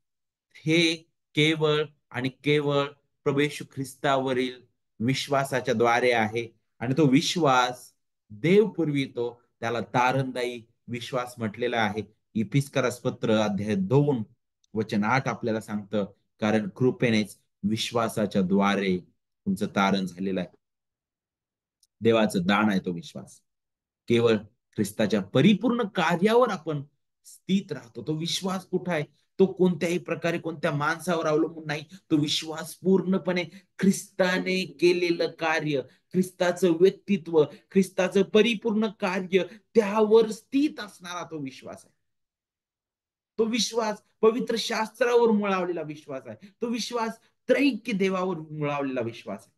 हे केवळ आणि केवळ प्रभू येशू ख्रिस्तावरील विश्वासाच्या द्वारे आहे. आणि तो विश्वास देव पुरवितो, त्याला तारणदायी विश्वास म्हटलेला आहे. इपिस्करास पत्र अध्याय 2 वचन 8 आपल्याला सांगतं, कारण कृपेनेच विश्वासाच्या द्वारे तुमचं तारण झालेलं आहे. देवाचं दान आहे तो विश्वास. केवळ ख्रिस्ताच्या परिपूर्ण कार्यावर आपण स्थित राहतो. तो विश्वास कुठं आहे? तो कोणत्याही प्रकारे कोणत्या माणसावर अवलंबून नाही. तो विश्वास पूर्णपणे ख्रिस्ताने केलेलं कार्य, ख्रिस्ताचं व्यक्तित्व, ख्रिस्ताचं परिपूर्ण कार्य, त्यावर स्थित असणारा तो विश्वास आहे. तो विश्वास पवित्र शास्त्रावर मुळावलेला विश्वास आहे. तो विश्वास त्रैक्य देवावर मुळावलेला विश्वास आहे.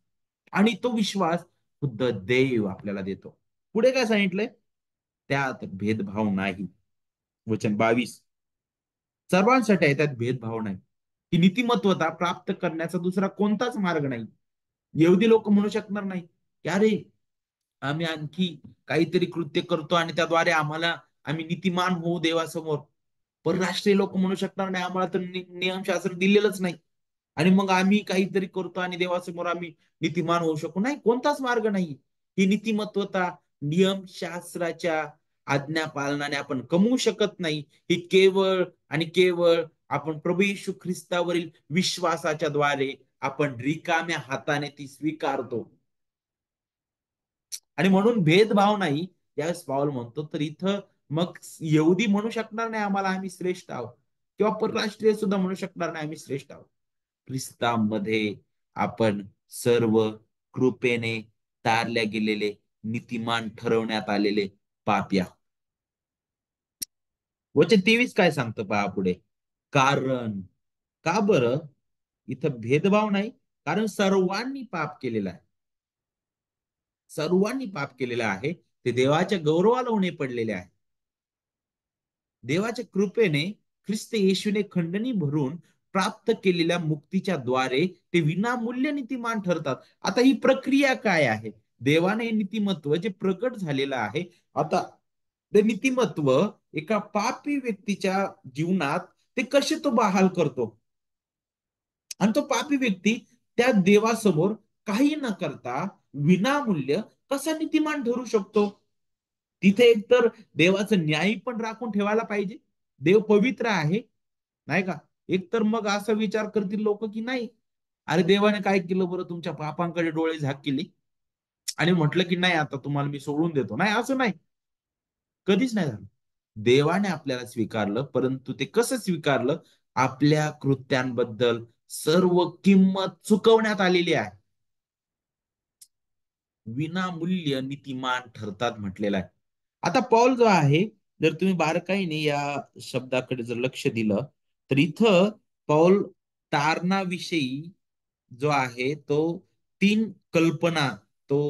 आणि तो विश्वास खुद्द देव आपल्याला देतो. पुढे काय सांगितलंय? त्यात भेदभाव नाही. वचन 22, सर्वांसाठी आहे, त्यात भेदभाव नाही. ही नीतिमत्वता प्राप्त करण्याचा दुसरा कोणताच मार्ग नाही. यहुदी लोक म्हणू शकणार नाही की अरे, आम्ही आणखी काहीतरी कृत्य करतो आणि त्याद्वारे आम्ही नीतिमान होऊ देवासमोर. परराष्ट्रीय लोक म्हणू शकणार नाही, आम्हाला तर नियमशास्त्र दिलेलंच नाही आणि मग आम्ही काहीतरी करतो आणि देवासमोर आम्ही नीतिमान होऊ शकू. नाही, कोणताच मार्ग नाही. ही नीतिमत्वता नियमशास्त्राच्या आज्ञा पालनाने आपण कमवू शकत नाही. ही केवळ आणि केवळ आपण प्रभू येशू ख्रिस्तावरील विश्वासाच्या द्वारे आपण रिकाम्या हाताने ती स्वीकारतो. आणि म्हणून भेदभाव नाही. ज्यावेळेस पाऊल म्हणतो तर इथं मग यहुदी म्हणू शकणार नाही आम्हाला आम्ही श्रेष्ठ आहोत, किंवा परराष्ट्रीय सुद्धा म्हणू शकणार नाही आम्ही श्रेष्ठ आहोत. ख्रिस्तामध्ये आपण सर्व कृपेने तारल्या गेलेले, नीतिमान ठरवण्यात आलेले पापी आहोत. वचन 23 काय सांगतं पहा पुढे. कारण का बरं इथं भेदभाव नाही? कारण सर्वांनी पाप केलेला आहे. सर्वांनी पाप केलेलं आहे. ते देवाच्या गौरवाला उणे पडलेले आहे. देवाच्या कृपेने ख्रिस्त येशूने खंडणी भरून प्राप्त केलेल्या मुक्तीच्या द्वारे ते विनामूल्य नीतिमान ठरतात. आता ही प्रक्रिया काय आहे? देवाने नीतिमत्व जे प्रकट झालेलं आहे, आता ते नीतिमत्व एका पापी व्यक्तीच्या जीवनात ते कसे तो बहाल करतो. आणि तो पापी व्यक्ती त्या देवासमोर काही न करता विनामूल्य कसा नीतिमान ठरू शकतो? तिथे एकतर देवाचं न्याय पण राखून ठेवायला पाहिजे. देव पवित्र आहे, नाही का? एकतर मग असा विचार करतील लोक की नाही, अरे देवाने काय केलं बरं, तुमच्या पापांकडे डोळे झाक केले आणि म्हटलं की नाही आता तुम्हाला मी सोडून देतो. नाही, असं नाही, कधीच नाही झालं. देवाने आपल्याला स्वीकारलं, परंतु ते कसं स्वीकारलं? आपल्या कृत्यांबद्दल सर्व किंमत चुकवण्यात आलेली आहे. विनामूल्य नीतिमान ठरतात म्हटलेला आहे. आता पौल जो आहे, जर तुम्ही बारकाईने या शब्दाकडे जर लक्ष दिलं, तर इथं पौल तारणाविषयी जो आहे तो तीन कल्पना तो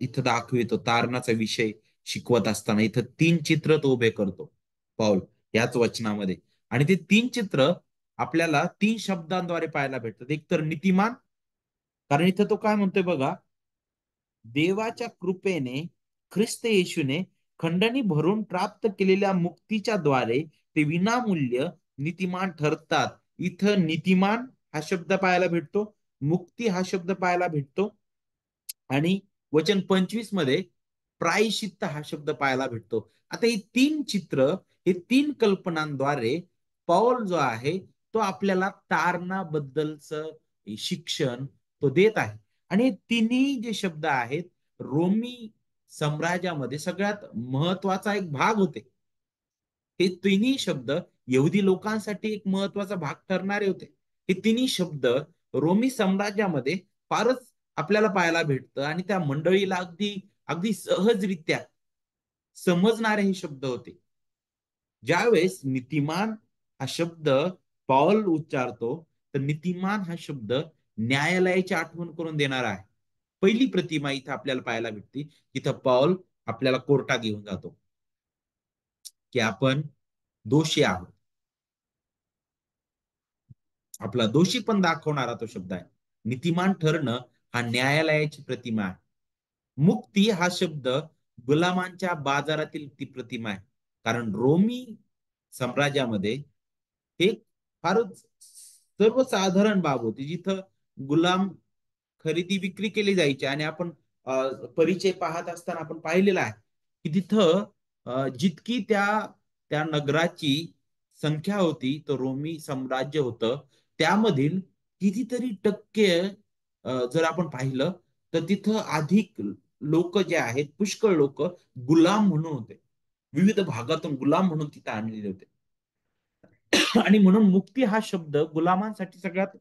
इथं दाखवितो. तारणाचा विषय शिकवत असताना इथं तीन चित्र तो उभे करतो पौल याच वचनामध्ये. आणि ते तीन चित्र आपल्याला तीन शब्दांद्वारे पाहायला भेटतात. एक तर नीतिमान, कारण इथं तो काय म्हणतोय बघा, देवाच्या कृपेने ख्रिस्त येशूने खंडणी भरून प्राप्त केलेल्या मुक्तीच्या द्वारे ते विनामूल्य नीतिमान ठरतात. इथं नीतिमान हा शब्द पाहायला भेटतो, मुक्ती हा शब्द पाहायला भेटतो, आणि वचन 25 मध्ये प्रायश्चित्त हा शब्द पाहायला भेटतो. आता ही तीन चित्र, हे तीन कल्पनांद्वारे पौल जो आहे तो आपल्याला तारणाबद्दलच शिक्षण तो देत आहे. आणि हे तिन्ही जे शब्द आहेत, रोमी साम्राज्यामध्ये सगळ्यात महत्वाचा एक भाग होते. हे तिन्ही शब्द यहुदी लोकांसाठी एक महत्वाचा भाग ठरणारे होते. हे तिन्ही शब्द रोमी साम्राज्यामध्ये फारच आपल्याला पाहायला भेटतं आणि त्या मंडळीला अगदी अगदी सहजरित्या समजणारे हे शब्द होते. ज्यावेळेस नीतिमान हा शब्द पॉल उच्चारतो, तर नीतिमान हा शब्द न्यायालयाची आठवण करून देणार आहे. पहिली प्रतिमा इथं आपल्याला पाहायला भेटते. इथं पॉल आपल्याला कोर्टात घेऊन जातो की आपण दोषी आहोत. आपला दोषी पण दाखवणारा तो शब्द आहे. नीतिमान ठरणं हा न्यायालयाची प्रतिमा आहे. मुक्ती हा शब्द गुलामांच्या बाजारातील ती प्रतिमा आहे. कारण रोमी साम्राज्यामध्ये हे फारच सर्वसाधारण बाब होती, जिथं गुलाम खरेदी विक्री केली जायची. आणि आपण परिचय पाहत असताना आपण पाहिलेला आहे की तिथं जितकी त्या त्या नगराची संख्या होती, तर रोमी साम्राज्य होतं, त्यामधील कितीतरी टक्के जर आपण पाहिलं, तर तिथं अधिक लोक जे आहेत, पुष्कळ लोक गुलाम म्हणून होते. विविध भागातून गुलाम म्हणून तिथे आणलेले होते. आणि म्हणून मुक्ती हा शब्द गुलामांसाठी सगळ्यात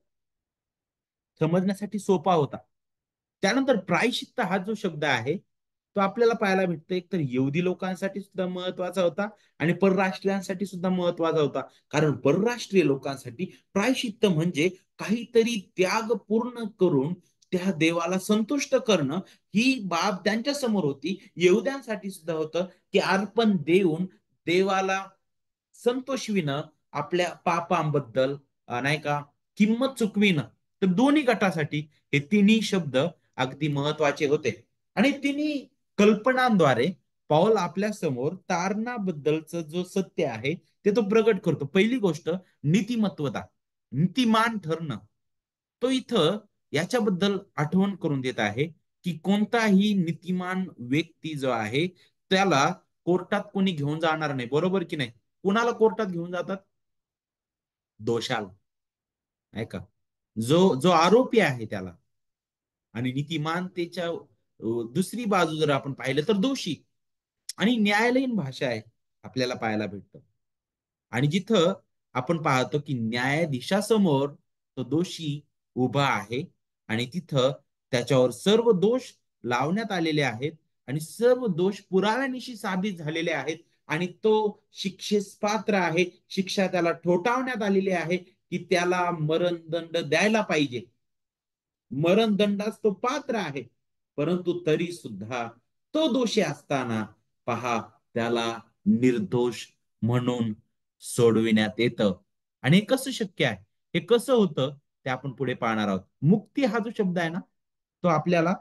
समजण्यासाठी सोपा होता. त्यानंतर प्रायश्चित्त हा जो शब्द आहे, तो आपल्याला पाहायला भेटतो एक तर यहुदी लोकांसाठी सुद्धा महत्वाचा होता आणि परराष्ट्रीयांसाठी सुद्धा महत्वाचा होता. कारण परराष्ट्रीय लोकांसाठी प्रायश्चित्त म्हणजे काहीतरी त्याग पूर्ण करून त्या देवाला संतुष्ट करणं, ही बाब त्यांच्या समोर होती. यहुद्यांसाठी सुद्धा होतं की अर्पण देऊन देवाला संतोषविणं, आपल्या पापांबद्दल नाही का किंमत चुकविणं. तर दोन्ही गटासाठी हे तिन्ही शब्द अगदी महत्वाचे होते. आणि तिन्ही कल्पनांद्वारे पौल आपल्या समोर तारणाबद्दलचं जो सत्य आहे ते तो प्रगट करतो. पहिली गोष्ट नीतिमत्वता, नीतिमान ठरणं. तो इथं याच्याबद्दल आठवण करून देत आहे की कोणताही नीतिमान व्यक्ती जो आहे त्याला कोर्टात कोणी घेऊन जाणार नाही. बरोबर की नाही? कुणाला कोर्टात घेऊन जातात? दोषाला. आहे का? जो जो आरोपी आहे त्याला. आणि नीतिमानतेच्या दुसरी बाजू जर आपण पाहिलं तर दोषी. आणि न्यायालयीन भाषा आहे आपल्याला पाहायला भेटतं. आणि जिथं आपण पाहतो की न्यायाधीशासमोर तो दोषी उभा आहे आणि तिथं त्याच्यावर सर्व दोष लावण्यात आलेले आहेत आणि सर्व दोष पुराव्यानिशी साबित झालेले आहेत. आणि तो शिक्षेस पात्र आहे. शिक्षा त्याला ठोठावण्यात आलेली आहे की त्याला मरणदंड द्यायला पाहिजे. मरणदंडास तो पात्र आहे. परंतु तरी सुद्धा तो दोषी असताना पहा, त्याला निर्दोष म्हणून सोडविण्यात येतं. आणि हे कसं शक्य आहे, हे कसं होतं, ते आपण पुढे पाहणार आहोत. मुक्ती हा जो शब्द आहे ना, तो आपल्याला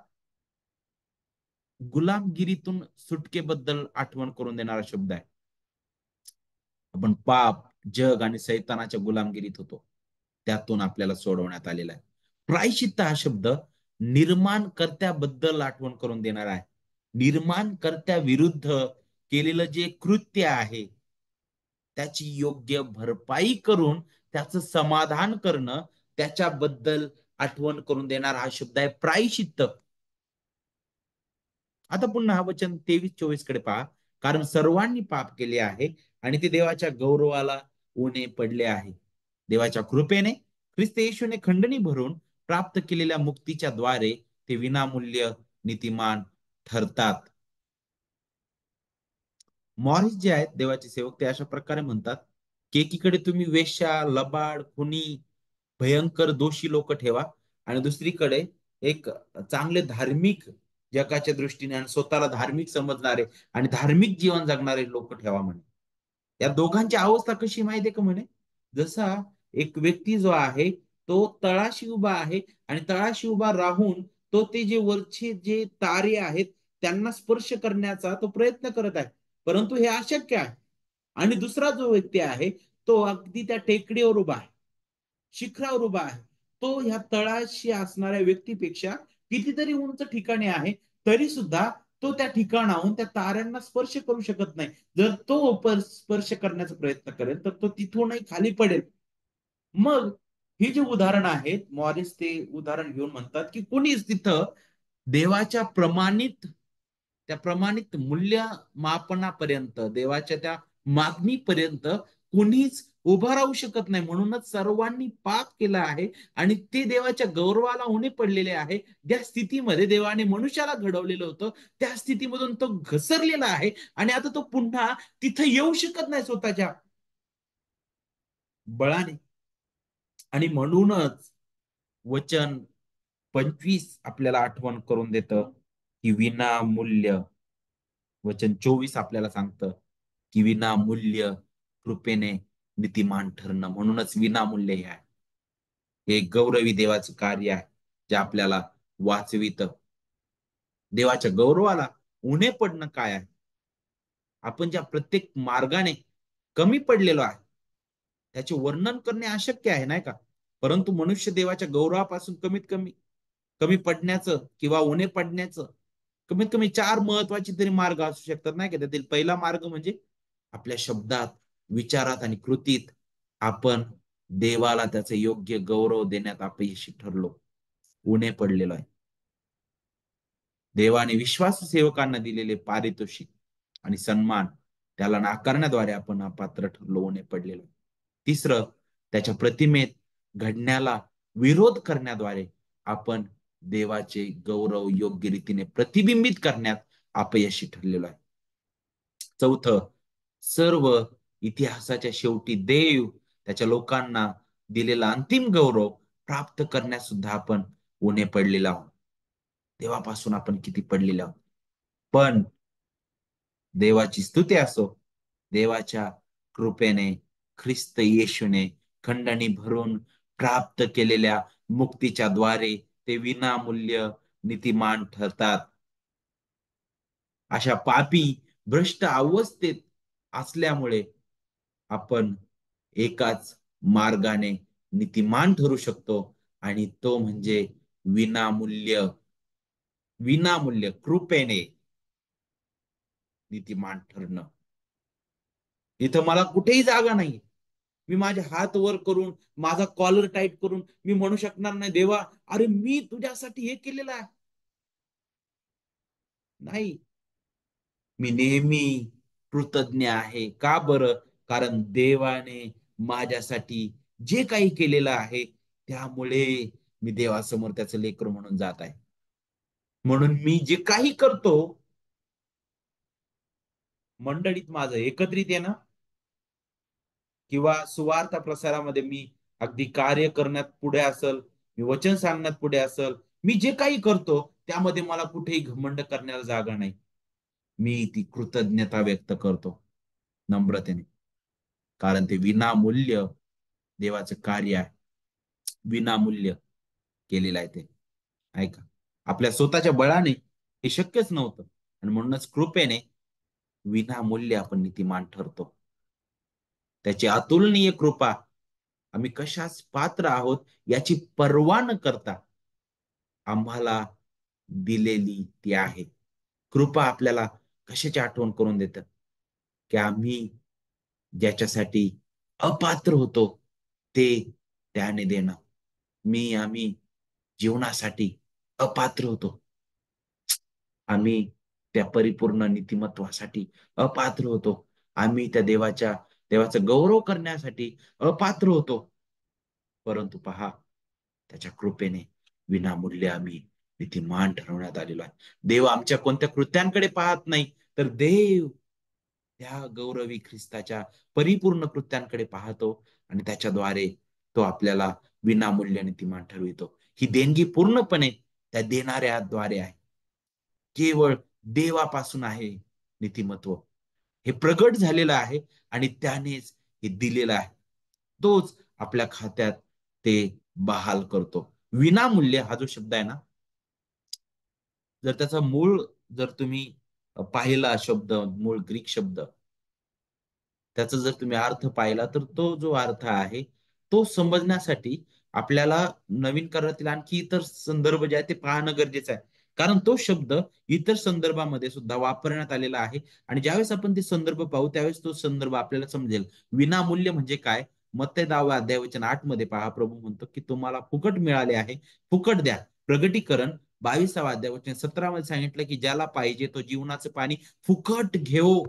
गुलामगिरीतून सुटकेबद्दल आठवण करून देणारा शब्द आहे. आपण पाप, जग आणि सैतानाच्या गुलामगिरीत होतो, त्यातून आपल्याला सोडवण्यात आलेला आहे. प्रायश्चित्त हा शब्द निर्माणकर्त्याबद्दल आठवण करून देणार आहे. निर्माणकर्त्या विरुद्ध केलेलं जे कृत्य आहे त्याची योग्य भरपाई करून त्याचं समाधान करणं, त्याच्याबद्दल आठवण करून देणारा हा शब्द आहे प्रायश्चित्त. आता पुन्हा हा वचन 23-24 कडे पहा. कारण सर्वांनी पाप केले आहे आणि ते देवाच्या गौरवाला उणे पडले आहे. देवाच्या कृपेने ख्रिस्त येशूने खंडणी भरून प्राप्त केलेल्या मुक्तीच्या द्वारे ते विनामूल्य नीतिमान ठरतात. मॉरिस जे आहेत देवाचे सेवक, ते अशा प्रकारे म्हणतात की एकीकडे तुम्ही वेश्या, लबाड, खुनी, भयंकर दोषी लोक ठेवा आणि दुसरीकडे एक चांगले धार्मिक, जगाच्या दृष्टीने आणि स्वतःला धार्मिक समजणारे आणि धार्मिक जीवन जगणारे लोक ठेवा म्हणे. या दोघांची अवस्था कशी माहितीये का म्हणे? जसा एक व्यक्ती जो आहे तो तळाशी उभा आहे आणि तळाशी उभा राहून तो ते जे वरचे जे तारे आहेत त्यांना स्पर्श करण्याचा तो प्रयत्न करत आहे, परंतु हे अशक्य आहे. आणि दुसरा जो व्यक्ती आहे तो अगदी त्या टेकडीवर उभा आहे, शिखरावर उभा आहे. तो ह्या तळाशी असणाऱ्या व्यक्तीपेक्षा कितीतरी उंच ठिकाणी आहे, तरी सुद्धा तो त्या ठिकाणाहून त्या ताऱ्यांना स्पर्श करू शकत नाही. जर तो स्पर्श करण्याचा प्रयत्न करेल तर तो तिथूनही खाली पडेल. मग ही जी उदाहरणं आहेत, मॉरिस ते उदाहरण घेऊन म्हणतात की कोणीच तिथं देवाच्या प्रमाणित, त्या प्रमाणित मूल्यमापनापर्यंत, देवाच्या त्या मागणीपर्यंत कोणीच उभा राहू शकत नाही. म्हणूनच सर्वांनी पाप केलं आहे आणि ते देवाच्या गौरवाला उणे पडलेले आहे. ज्या स्थितीमध्ये देवाने मनुष्याला घडवलेलं होतं त्या स्थितीमधून तो घसरलेला आहे आणि आता तो पुन्हा तिथं येऊ शकत नाही स्वतःच्या बळाने. आणि म्हणूनच वचन 25 आपल्याला आठवण करून देतं की विनामूल्य. वचन 24 आपल्याला सांगतं की विनामूल्य कृपेने नीतिमान ठरणं, म्हणूनच विनामूल्य हे आहे. हे एक गौरवी देवाचं कार्य आहे, जे आपल्याला वाचवित. देवाच्या गौरवाला उणे पडणं काय आहे? आपण ज्या प्रत्येक मार्गाने कमी पडलेलो आहे, त्याचे वर्णन करणे अशक्य आहे, नाही का? परंतु मनुष्य देवाच्या गौरवापासून कमीत कमी कमी पडण्याचं किंवा उणे पडण्याचं कमीत कमी चार महत्वाचे तरी मार्ग असू शकतात, नाही का? त्यातील पहिला मार्ग म्हणजे आपल्या शब्दात, विचारात आणि कृतीत आपण देवाला त्याचे योग्य गौरव देण्यात अपयशी ठरलो, उणे पडलेलो आहे. देवाने विश्वास सेवकांना दिलेले पारितोषिक आणि सन्मान त्याला नाकारण्याद्वारे आपण अपात्र ठरलो, उणे पडलेलो. तिसरं, त्याच्या प्रतिमेत घडण्याला विरोध करण्याद्वारे आपण देवाचे गौरव योग्य रीतीने प्रतिबिंबित करण्यात अपयशी ठरलेलो आहे. चौथं, सर्व इतिहासाच्या शेवटी देव त्याच्या लोकांना दिलेला अंतिम गौरव प्राप्त करण्यास सुद्धा आपण उणे पडलेलो आहोत. देवापासून आपण किती पडलेलो आहोत. पण देवाची स्तुती असो, देवाच्या कृपेने ख्रिस्त येशूने खंडणी भरून प्राप्त केलेल्या मुक्तीच्या द्वारे ते विनामूल्य नीतिमान ठरतात. अशा पापी भ्रष्ट अवस्थेत असल्यामुळे आपण एकाच मार्गाने नीतिमान ठरू शकतो, आणि तो म्हणजे विनामूल्य विनामूल्य कृपेने नीतिमान ठरणं. इथं मला कुठेही जागा नाही. मी माझे हात वर करून, माझा कॉलर टाईट करून मी म्हणू शकणार नाही, देवा अरे मी तुझ्यासाठी हे केलेलं आहे. नाही, मी नेहमी कृतज्ञ आहे. का बरं? कारण देवाने माझ्यासाठी जे काही केलेलं आहे, त्यामुळे मी देवासमोर त्याचं लेकरू म्हणून जात आहे. म्हणून मी जे काही करतो, मंडळीत माझं एकत्रित येणं किंवा सुवार्थ प्रसारामध्ये मी अगदी कार्य करण्यात पुढे असल, मी वचन सांगण्यात पुढे असल, मी जे काही करतो त्यामध्ये मला कुठेही घमंड करण्याला जागा नाही. मी ती कृतज्ञता व्यक्त करतो नम्रतेने, कारण ते विनामूल्य देवाचं कार्य आहे. विनामूल्य केलेलं आहे ते. ऐका, आपल्या स्वतःच्या बळाने हे शक्यच नव्हतं, आणि म्हणूनच कृपेने विनामूल्य आपण नीतिमान ठरतो. त्याची अतुलनीय कृपा आम्ही कशास पात्र आहोत याची पर्वा न करता आम्हाला दिलेली ती आहे. कृपा आपल्याला कशाची आठवण करून देतात, की आम्ही ज्याच्यासाठी अपात्र होतो ते त्याने देणं. आम्ही जीवनासाठी अपात्र होतो, आम्ही त्या परिपूर्ण नीतिमत्वासाठी अपात्र होतो, आम्ही त्या देवाचा गौरव करण्यासाठी अपात्र होतो. परंतु पहा, त्याच्या कृपेने विनामूल्य आम्ही नीतिमान ठरवण्यात आलेलो आहे. देव आमच्या कोणत्या कृत्यांकडे पाहत नाही, तर देव त्या गौरवी ख्रिस्ताच्या परिपूर्ण कृत्यांकडे पाहतो, आणि त्याच्याद्वारे तो आपल्याला विनामूल्य नीतिमान ठरवितो. ही देणगी पूर्णपणे त्या देणाऱ्याद्वारे आहे. केवळ देवापासून आहे नीतिमत्व. हे प्रगट झालेलं आहे, आणि त्यानेच हे दिलेलं आहे. तोच आपल्या खात्यात ते बहाल करतो. विनामूल्य हा जो शब्द आहे ना, जर त्याचा मूळ जर तुम्ही पाहिला शब्द, मूळ ग्रीक शब्द, त्याचा जर तुम्ही अर्थ पाहिला, तर तो जो अर्थ आहे तो समजण्यासाठी आपल्याला नवीन करारातील आणखी इतर संदर्भ जे आहे ते पाहणं गरजेचं आहे. कारण तो शब्द इतर संदर्भामध्ये सुद्धा वापरण्यात आलेला आहे, आणि ज्यावेळेस आपण ते संदर्भ पाहू त्यावेळेस तो संदर्भ आपल्याला समजेल. विनामूल्य म्हणजे काय? मत्ते 10 अध्याय वचन 8 मध्ये पहा, प्रभू म्हणतो की तुम्हाला फुकट मिळाले आहे, फुकट द्या. प्रगटीकरण 22 अध्याय वचन 17 मध्ये सांगितलं की ज्याला पाहिजे तो जीवनाचं पाणी फुकट घेऊ.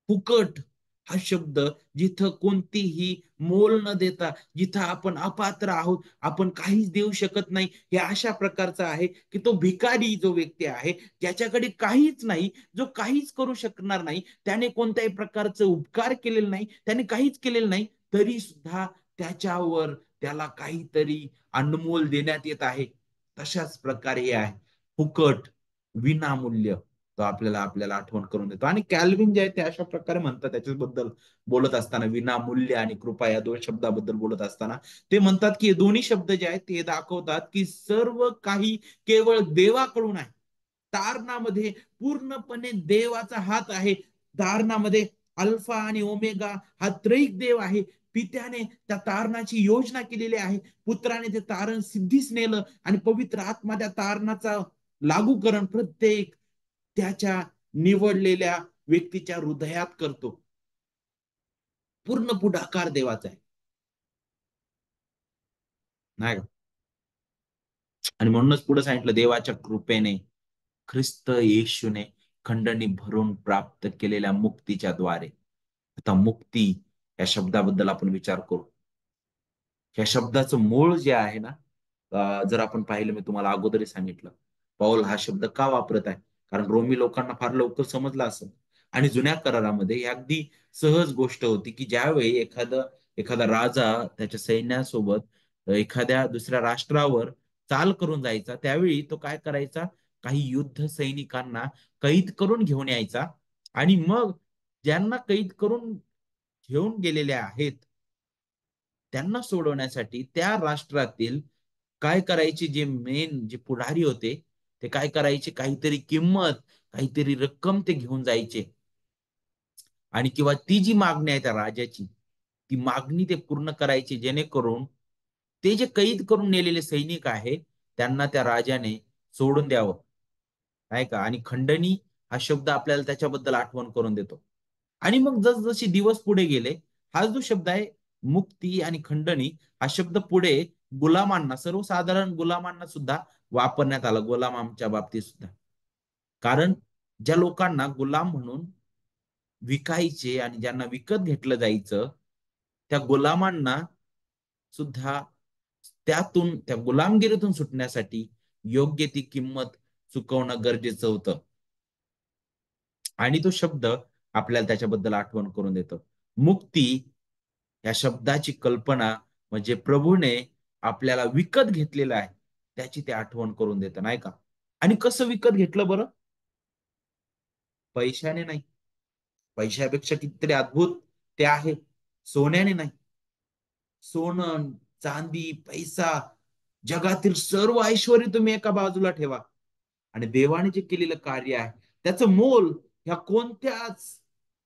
फुकट हा शब्द, जिथं कोणतीही मोल न देता, जिथं आपण अपात्र आहोत, आपण काहीच देऊ शकत नाही, हे अशा प्रकारचा आहे की तो भिकारी जो व्यक्ती आहे, ज्याच्याकडे काहीच नाही, जो काहीच करू शकणार नाही, त्याने कोणत्याही प्रकारचं उपकार केलेलं नाही, त्याने काहीच केलेलं नाही, तरी सुद्धा त्याच्यावर त्याला काहीतरी अनमोल देण्यात येत आहे. तशाच प्रकारे हे आहे, फुकट, विनामूल्य. तो तो आपल्याला आपल्याला आठवण करून देतो. आणि कॅल्विन जे आहे ते अशा प्रकारे म्हणतात त्याच्याबद्दल बोलत असताना, विनामूल्य आणि कृपा या दोन शब्दाबद्दल बोलत असताना ते म्हणतात की हे दोन्ही शब्द जे आहेत ते दाखवतात की सर्व काही केवळ देवाकडून आहे. तारणामध्ये पूर्णपणे देवाचा हात आहे. तारणामध्ये अल्फा आणि ओमेगा हा त्रयिक देव आहे. पित्याने त्या तारणाची योजना केलेली आहे. पुत्राने ते तारण सिद्धीस नेलं आणि पवित्र आत्मा त्या तारणाचा लागूकरण प्रत्येक त्याच्या निवडलेल्या व्यक्तीच्या हृदयात करतो. पूर्ण पुढाकार देवाचा आहे, नाही का? आणि म्हणूनच पुढे सांगितलं, देवाच्या कृपेने ख्रिस्त येशूने खंडणी भरून प्राप्त केलेल्या मुक्तीच्या द्वारे. आता मुक्ती या शब्दाबद्दल आपण विचार करू. या शब्दाचं मूळ जे आहे ना, जर आपण पाहिलं, मी तुम्हाला अगोदरही सांगितलं, पौल हा शब्द का वापरत आहे, कारण रोमी लोकांना फार लवकर समजला असं. आणि जुन्या करारामध्ये ही अगदी सहज गोष्ट होती की ज्यावेळी एखादा राजा त्याच्या सैन्यासोबत एखाद्या दुसऱ्या राष्ट्रावर चाल करून जायचा, त्यावेळी तो काय करायचा, काही युद्ध सैनिकांना कैद करून घेऊन यायचा. आणि मग ज्यांना कैद करून घेऊन गेलेले आहेत त्यांना सोडवण्यासाठी त्या राष्ट्रातील काय करायचे, जे मेन जे पुढारी होते ते काय करायचे, काहीतरी किंमत, काहीतरी रक्कम ते घेऊन जायचे. आणि किंवा ती जी मागणी आहे त्या राजाची, ती मागणी ते पूर्ण करायची, जेणेकरून ते जे कैद करून नेलेले सैनिक आहे त्यांना त्या राजाने सोडून द्यावं, नाही का? आणि खंडणी हा शब्द आपल्याला त्याच्याबद्दल आठवण करून देतो. आणि मग जसजसे दिवस पुढे गेले, हा जो शब्द आहे मुक्ती आणि खंडणी, हा शब्द पुढे गुलामांना, सर्वसाधारण गुलामांना सुद्धा वापरण्यात आला, गुलामांच्या बाबतीत सुद्धा. कारण ज्या लोकांना गुलाम म्हणून विकायचे आणि ज्यांना विकत घेतलं जायचं, त्या गुलामांना सुद्धा त्यातून, त्या गुलामगिरीतून सुटण्यासाठी योग्य ती किंमत चुकवणं गरजेचं होतं. आणि तो शब्द आपल्याला त्याच्याबद्दल आठवण करून देतो. मुक्ती या शब्दाची कल्पना म्हणजे प्रभूने आपल्याला विकत घेतलेलं आहे त्याची ते आठवण करून देतं, नाही का? आणि कसं विकत घेतलं बरं? पैशाने नाही. पैशापेक्षा कितीतरी अद्भुत ते आहे. सोन्याने नाही. सोनं, चांदी, पैसा, जगातील सर्व ऐश्वर तुम्ही एका बाजूला ठेवा, आणि देवाने जे केलेलं कार्य आहे त्याचं मोल ह्या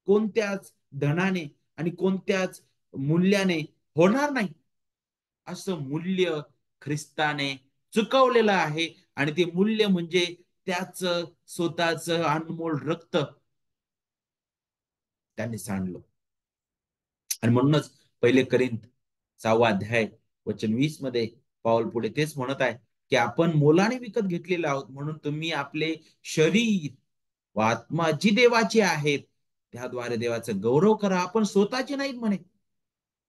कोणत्याच धनाने आणि कोणत्याच मूल्याने होणार नाही. असं मूल्य ख्रिस्ताने चुकवलेलं आहे. आणि ते मूल्य म्हणजे त्याच स्वतःच अनमोल रक्त त्यांनी सांडलं. आणि म्हणूनच पहिले करिंथ 6 अध्याय वचन 20 मध्ये पाऊल पुढे तेच म्हणत आहे की आपण मोलाने विकत घेतलेले आहोत, म्हणून तुम्ही आपले शरीर व आत्मा जी देवाची आहेत त्याद्वारे देवाचा गौरव करा. आपण स्वतःचे नाहीत म्हणे,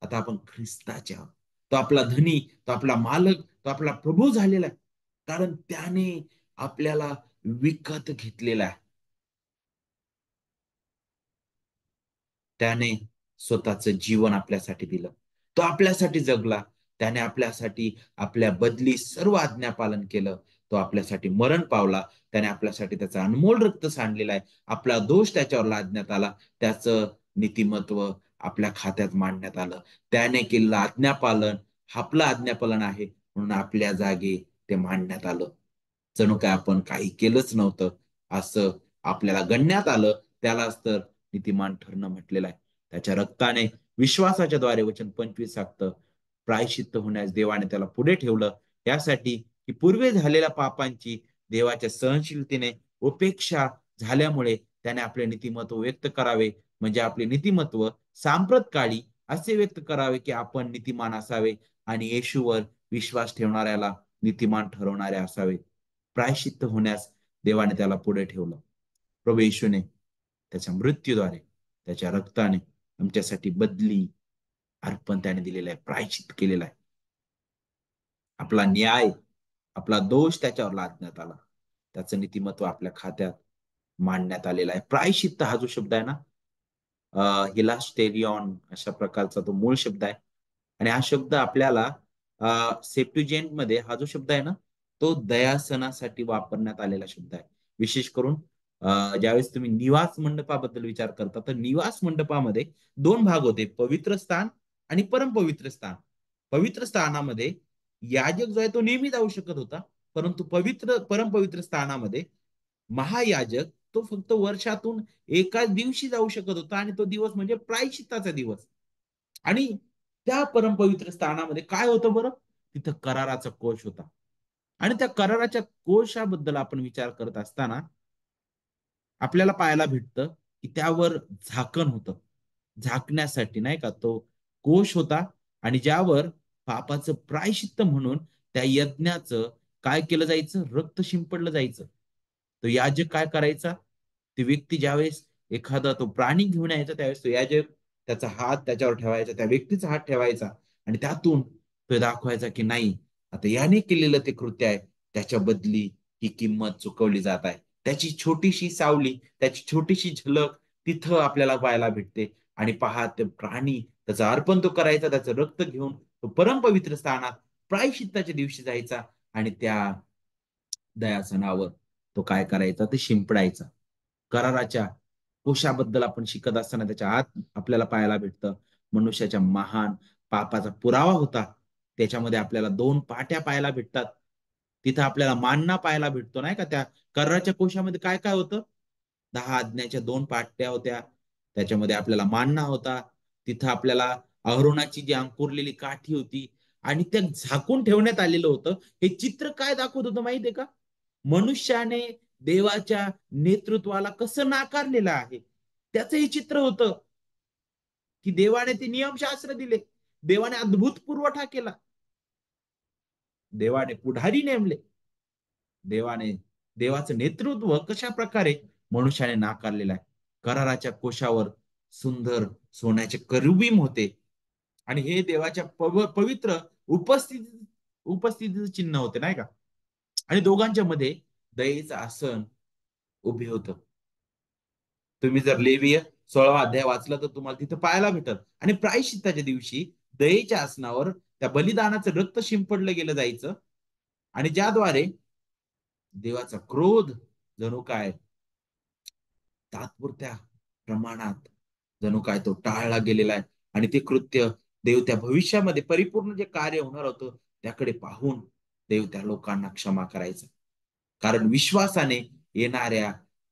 आता आपण ख्रिस्ताचे आहोत. तो आपला धनी, तो आपला मालक, तो आपला प्रभू झालेला आहे, कारण त्याने आपल्याला विकत घेतलेला आहे. त्याने स्वतःचं जीवन आपल्यासाठी दिलं. तो आपल्यासाठी जगला. त्याने आपल्यासाठी आपल्या बदली सर्व आज्ञा पालन केलं. तो आपल्यासाठी मरण पावला. त्याने आपल्यासाठी त्याचा अनमोल रक्त सांडलेला आहे. आपला दोष त्याच्यावर लादण्यात आला. त्याचं नीतिमत्व आपल्या खात्यात मांडण्यात आलं. त्याने केलेलं आज्ञापालन आपलं आज्ञापालन आहे, म्हणून आपल्या जागी ते मांडण्यात आलं. जणू काय आपण काही केलंच नव्हतं असं आपल्याला गणण्यात आलं. त्यालाच तर नीतिमान ठरणं म्हटलेलं आहे. त्याच्या रक्ताने विश्वासाच्या द्वारे वचन 25 सांगतं, प्रायश्चित्त होण्यास देवाने त्याला पुढे ठेवलं, यासाठी की पूर्वी झालेल्या पापांची देवाच्या सहनशीलतेने उपेक्षा झाल्यामुळे त्याने आपले नीतिमत्व व्यक्त करावे. म्हणजे आपले नीतिमत्व सांप्रत काळी असे व्यक्त करावे की आपण नीतिमान असावे आणि येशूवर विश्वास ठेवणाऱ्याला नीतिमान ठरवणारे असावे. प्रायश्चित्त होण्यास देवाने त्याला पुढे ठेवलं. प्रभू येशूने त्याच्या मृत्यूद्वारे, त्याच्या रक्ताने आमच्यासाठी बदली अर्पण त्याने दिलेला आहे, प्रायश्चित केलेला आहे. आपला न्याय, आपला दोष त्याच्यावर लादण्यात आला. त्याचं नीतिमत्व आपल्या खात्यात मांडण्यात आलेला आहे. प्रायश्चित्त हा जो शब्द आहे ना, हिलास्टेरियॉन अशा प्रकारचा तो मूळ शब्द आहे. आणि हा शब्द आपल्याला सेप्टुजेंट मध्ये हा जो शब्द आहे ना, तो दयासनासाठी वापरण्यात आलेला शब्द आहे. विशेष करून ज्यावेळेस तुम्ही निवास मंडपाबद्दल विचार करता, तर निवास मंडपामध्ये दोन भाग होते, पवित्र स्थान आणि परमपवित्र स्थान. पवित्र स्थानामध्ये याजक जो आहे तो नेहमी जाऊ शकत होता, परंतु परमपवित्र स्थानामध्ये महायाजक तो फक्त वर्षातून एकाच दिवशी जाऊ शकत होता, आणि तो दिवस म्हणजे प्रायश्चित्ताचा दिवस. आणि त्या परमपवित्र स्थानामध्ये काय होतं बरं? तिथं कराराचा कोश होता. आणि त्या कराराच्या कोशाबद्दल आपण विचार करत असताना आपल्याला पाहायला भेटतं की त्यावर झाकण होतं. झाकण्यासाठी नाही का तो कोश होता, आणि ज्यावर पापाचं प्रायश्चित्त म्हणून त्या यज्ञाचं काय केलं जायचं? रक्त शिंपडलं जायचं. तो याजक काय करायचा? ती व्यक्ती ज्यावेळेस एखादा तो प्राणी घेऊन यायचा, त्यावेळेस तो याजक त्याचा हात त्याच्यावर ठेवायचा, त्या व्यक्तीचा हात ठेवायचा, आणि त्यातून तो दाखवायचा की नाही, आता याने केलेलं ते कृत्य आहे, त्याच्या बदली ही किंमत चुकवली जात आहे. त्याची छोटीशी सावली, त्याची छोटीशी झलक तिथं आपल्याला पाहायला भेटते. आणि पहा, ते प्राणी त्याचं अर्पण तो करायचा, त्याचं रक्त घेऊन तो परमपवित्र स्थानात प्रायश्चित्ताच्या दिवशी जायचा, आणि त्या दयासनावर तो काय करायचा? ते शिंपडायचा. कराराच्या कोशाबद्दल आपण शिकत असताना त्याच्या आत आपल्याला पाहायला भेटतं मनुष्याच्या महान पापाचा पुरावा होता. त्याच्यामध्ये आपल्याला दोन पाट्या पाहायला भेटतात. तिथं आपल्याला मानना पाहायला भेटतो नाही का? त्या कराराच्या कोशामध्ये काय काय होतं? 10 आज्ञाच्या दोन पाट्या होत्या. त्याच्यामध्ये आपल्याला मानना होता. तिथं आपल्याला अहरोनाची जी अंकुरलेली काठी होती, आणि त्या झाकून ठेवण्यात आलेलं होतं. हे चित्र काय दाखवत होतं माहितीये का? मनुष्याने देवाच्या नेतृत्वाला कसं नाकारलेलं आहे, त्याचं हे चित्र होतं. की देवाने ते नियमशास्त्र दिले, देवाने अद्भुत पुरवठा केला, देवाने पुढारी नेमले, देवाने देवाचं नेतृत्व कशा प्रकारे मनुष्याने नाकारलेलं आहे. कराराच्या कोशावर सुंदर सोन्याचे करुबीम होते, आणि हे देवाच्या पवित्र उपस्थितीचं चिन्ह होते नाही का? आणि दोघांच्या मध्ये दयेचं आसन उभे होतं. तुम्ही जर लेविय 16वा अध्याय वाचला तर तुम्हाला तिथं पाहायला भेटत. आणि प्रायश्चित्ताच्या दिवशी दयेच्या आसनावर त्या बलिदानाचं रक्त शिंपडलं गेलं जायचं, आणि ज्याद्वारे देवाचा क्रोध जणू काय तात्पुरत्या प्रमाणात जणू काय तो टाळला गेलेला आहे. आणि ते कृत्य देव त्या भविष्यामध्ये परिपूर्ण जे कार्य होणार होतं त्याकडे पाहून देव त्या लोकांना क्षमा करायचा. कारण विश्वासाने येणाऱ्या